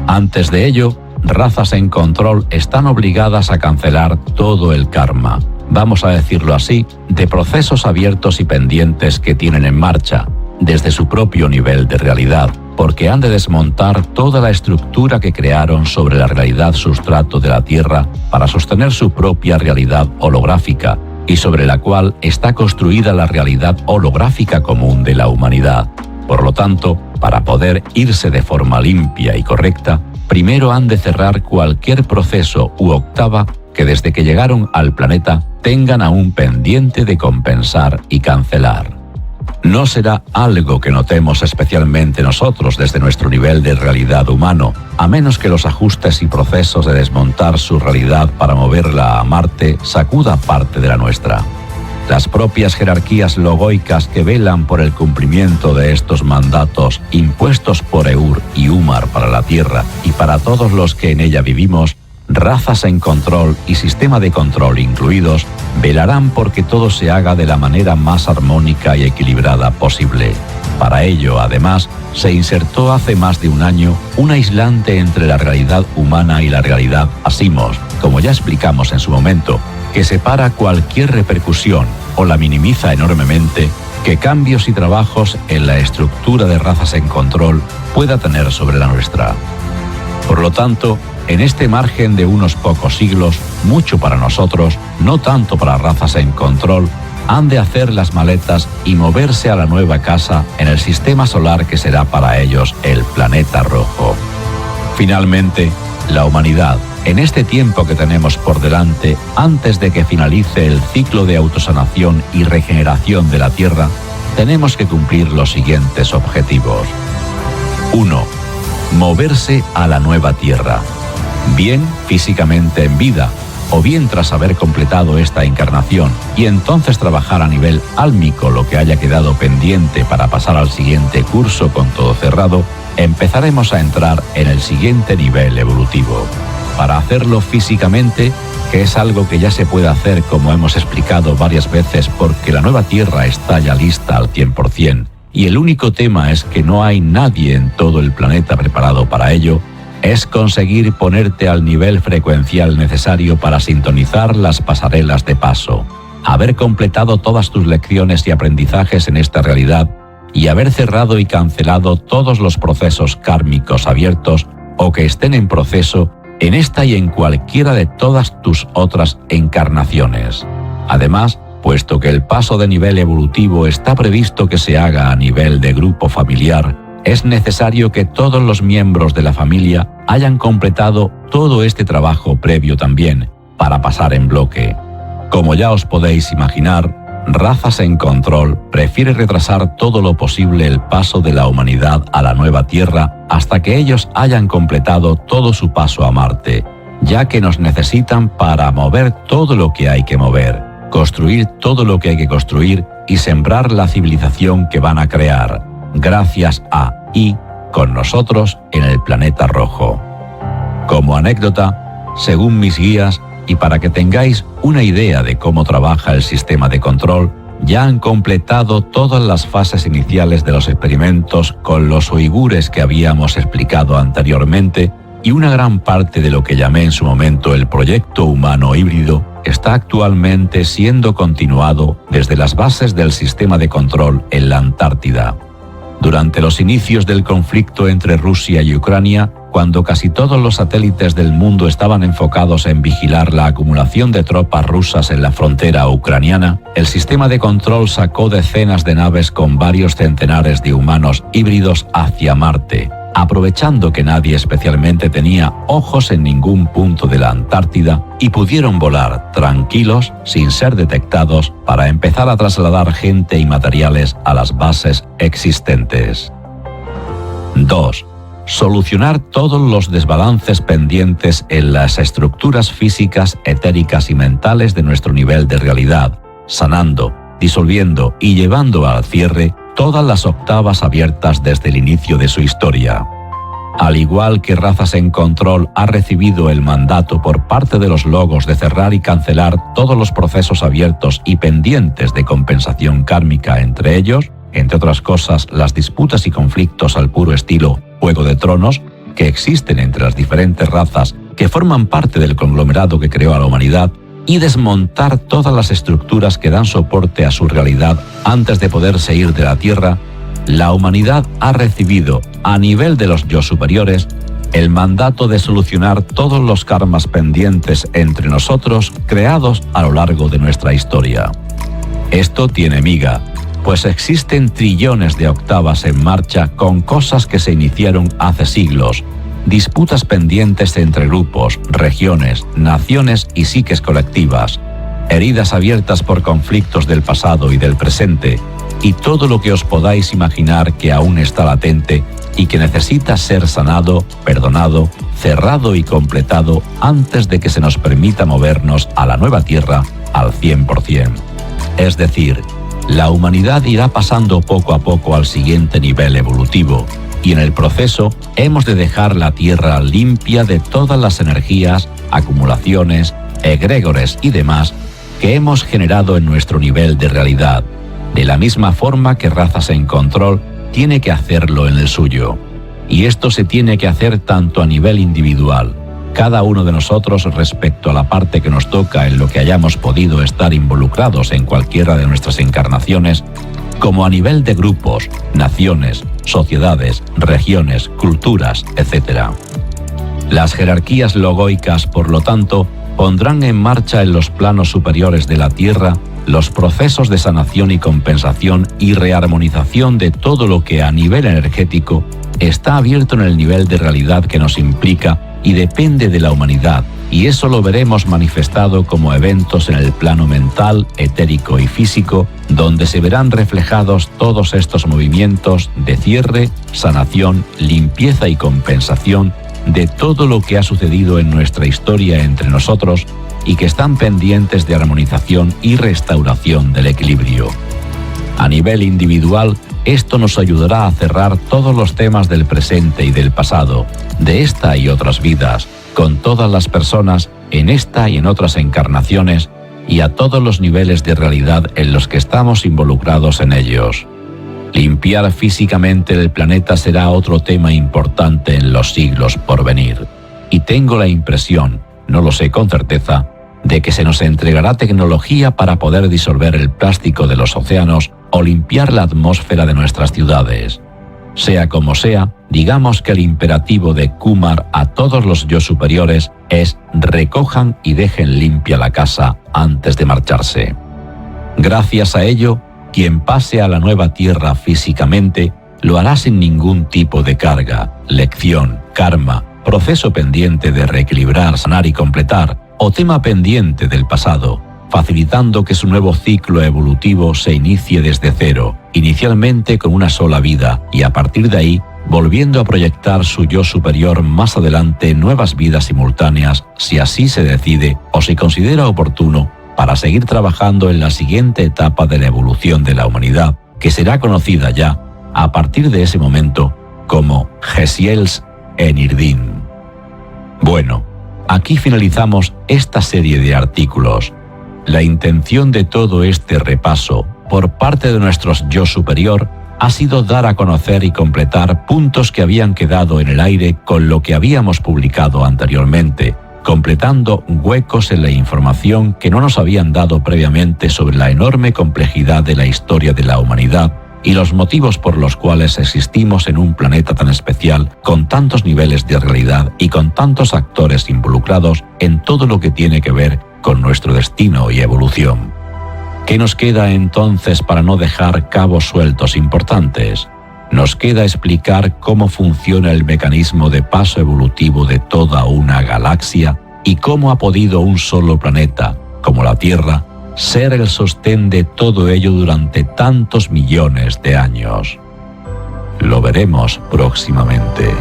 Antes de ello, razas en control están obligadas a cancelar todo el karma, vamos a decirlo así, de procesos abiertos y pendientes que tienen en marcha, desde su propio nivel de realidad, porque han de desmontar toda la estructura que crearon sobre la realidad sustrato de la Tierra para sostener su propia realidad holográfica y sobre la cual está construida la realidad holográfica común de la humanidad. Por lo tanto, para poder irse de forma limpia y correcta, primero han de cerrar cualquier proceso u octava que desde que llegaron al planeta tengan aún pendiente de compensar y cancelar. No será algo que notemos especialmente nosotros desde nuestro nivel de realidad humano, a menos que los ajustes y procesos de desmontar su realidad para moverla a Marte sacuda parte de la nuestra. Las propias jerarquías logoicas que velan por el cumplimiento de estos mandatos impuestos por Eur y Umar para la Tierra y para todos los que en ella vivimos, razas en control y sistema de control incluidos, velarán porque todo se haga de la manera más armónica y equilibrada posible. Para ello, además, se insertó hace más de un año un aislante entre la realidad humana y la realidad Asimos, como ya explicamos en su momento, que separa cualquier repercusión o la minimiza enormemente que cambios y trabajos en la estructura de razas en control pueda tener sobre la nuestra. Por lo tanto, en este margen de unos pocos siglos, mucho para nosotros, no tanto para razas en control, han de hacer las maletas y moverse a la nueva casa en el sistema solar que será para ellos el planeta rojo. Finalmente, la humanidad, en este tiempo que tenemos por delante, antes de que finalice el ciclo de autosanación y regeneración de la Tierra, tenemos que cumplir los siguientes objetivos. 1. Moverse a la nueva Tierra, bien físicamente en vida, o bien tras haber completado esta encarnación, y entonces trabajar a nivel álmico lo que haya quedado pendiente para pasar al siguiente curso con todo cerrado, empezaremos a entrar en el siguiente nivel evolutivo. Para hacerlo físicamente, que es algo que ya se puede hacer como hemos explicado varias veces porque la nueva Tierra está ya lista al 100%, y el único tema es que no hay nadie en todo el planeta preparado para ello, es conseguir ponerte al nivel frecuencial necesario para sintonizar las pasarelas de paso, haber completado todas tus lecciones y aprendizajes en esta realidad y haber cerrado y cancelado todos los procesos kármicos abiertos o que estén en proceso en esta y en cualquiera de todas tus otras encarnaciones. Además, puesto que el paso de nivel evolutivo está previsto que se haga a nivel de grupo familiar, es necesario que todos los miembros de la familia hayan completado todo este trabajo previo también, para pasar en bloque. Como ya os podéis imaginar, Razas en Control prefiere retrasar todo lo posible el paso de la humanidad a la nueva Tierra hasta que ellos hayan completado todo su paso a Marte, ya que nos necesitan para mover todo lo que hay que mover, construir todo lo que hay que construir y sembrar la civilización que van a crear, gracias a y con nosotros en el planeta rojo. Como anécdota, según mis guías, y para que tengáis una idea de cómo trabaja el sistema de control, ya han completado todas las fases iniciales de los experimentos con los uigures que habíamos explicado anteriormente, y una gran parte de lo que llamé en su momento el proyecto humano híbrido está actualmente siendo continuado desde las bases del sistema de control en la Antártida. Durante los inicios del conflicto entre Rusia y Ucrania, cuando casi todos los satélites del mundo estaban enfocados en vigilar la acumulación de tropas rusas en la frontera ucraniana, el sistema de control sacó decenas de naves con varios centenares de humanos híbridos hacia Marte, aprovechando que nadie especialmente tenía ojos en ningún punto de la Antártida, y pudieron volar tranquilos, sin ser detectados, para empezar a trasladar gente y materiales a las bases existentes. 2. Solucionar todos los desbalances pendientes en las estructuras físicas, etéricas y mentales de nuestro nivel de realidad, sanando, disolviendo y llevando al cierre todas las octavas abiertas desde el inicio de su historia. Al igual que Razas en Control ha recibido el mandato por parte de los logos de cerrar y cancelar todos los procesos abiertos y pendientes de compensación kármica, entre ellos, entre otras cosas, las disputas y conflictos al puro estilo Juego de Tronos, que existen entre las diferentes razas que forman parte del conglomerado que creó a la humanidad, y desmontar todas las estructuras que dan soporte a su realidad antes de poderse ir de la Tierra, la humanidad ha recibido, a nivel de los yo superiores, el mandato de solucionar todos los karmas pendientes entre nosotros creados a lo largo de nuestra historia. Esto tiene miga, pues existen trillones de octavas en marcha con cosas que se iniciaron hace siglos, disputas pendientes entre grupos, regiones, naciones y psiques colectivas, heridas abiertas por conflictos del pasado y del presente, y todo lo que os podáis imaginar que aún está latente y que necesita ser sanado, perdonado, cerrado y completado antes de que se nos permita movernos a la nueva Tierra al 100%. Es decir, la humanidad irá pasando poco a poco al siguiente nivel evolutivo, y en el proceso hemos de dejar la Tierra limpia de todas las energías, acumulaciones, egregores y demás que hemos generado en nuestro nivel de realidad, de la misma forma que Razas en Control tiene que hacerlo en el suyo. Y esto se tiene que hacer tanto a nivel individual, cada uno de nosotros respecto a la parte que nos toca en lo que hayamos podido estar involucrados en cualquiera de nuestras encarnaciones, como a nivel de grupos, naciones, sociedades, regiones, culturas, etc. Las jerarquías logoicas, por lo tanto, pondrán en marcha en los planos superiores de la Tierra los procesos de sanación y compensación y rearmonización de todo lo que a nivel energético está abierto en el nivel de realidad que nos implica y depende de la humanidad, y eso lo veremos manifestado como eventos en el plano mental, etérico y físico, donde se verán reflejados todos estos movimientos de cierre, sanación, limpieza y compensación de todo lo que ha sucedido en nuestra historia entre nosotros y que están pendientes de armonización y restauración del equilibrio. A nivel individual, esto nos ayudará a cerrar todos los temas del presente y del pasado, de esta y otras vidas, con todas las personas en esta y en otras encarnaciones y a todos los niveles de realidad en los que estamos involucrados en ellos. Limpiar físicamente el planeta será otro tema importante en los siglos por venir. Y tengo la impresión, no lo sé con certeza, de que se nos entregará tecnología para poder disolver el plástico de los océanos o limpiar la atmósfera de nuestras ciudades. Sea como sea, digamos que el imperativo de Kumar a todos los yo superiores es: recojan y dejen limpia la casa antes de marcharse. Gracias a ello, quien pase a la nueva Tierra físicamente lo hará sin ningún tipo de carga, lección, karma, proceso pendiente de reequilibrar, sanar y completar, o tema pendiente del pasado, facilitando que su nuevo ciclo evolutivo se inicie desde cero, inicialmente con una sola vida, y a partir de ahí, volviendo a proyectar su yo superior más adelante en nuevas vidas simultáneas, si así se decide o se considera oportuno, para seguir trabajando en la siguiente etapa de la evolución de la humanidad, que será conocida ya, a partir de ese momento, como Gesiels Enirdin. Bueno, aquí finalizamos esta serie de artículos. La intención de todo este repaso, por parte de nuestros yo superior, ha sido dar a conocer y completar puntos que habían quedado en el aire con lo que habíamos publicado anteriormente, completando huecos en la información que no nos habían dado previamente sobre la enorme complejidad de la historia de la humanidad y los motivos por los cuales existimos en un planeta tan especial, con tantos niveles de realidad y con tantos actores involucrados en todo lo que tiene que ver con nuestro destino y evolución. ¿Qué nos queda entonces para no dejar cabos sueltos importantes? Nos queda explicar cómo funciona el mecanismo de paso evolutivo de toda una galaxia y cómo ha podido un solo planeta, como la Tierra, ser el sostén de todo ello durante tantos millones de años. Lo veremos próximamente.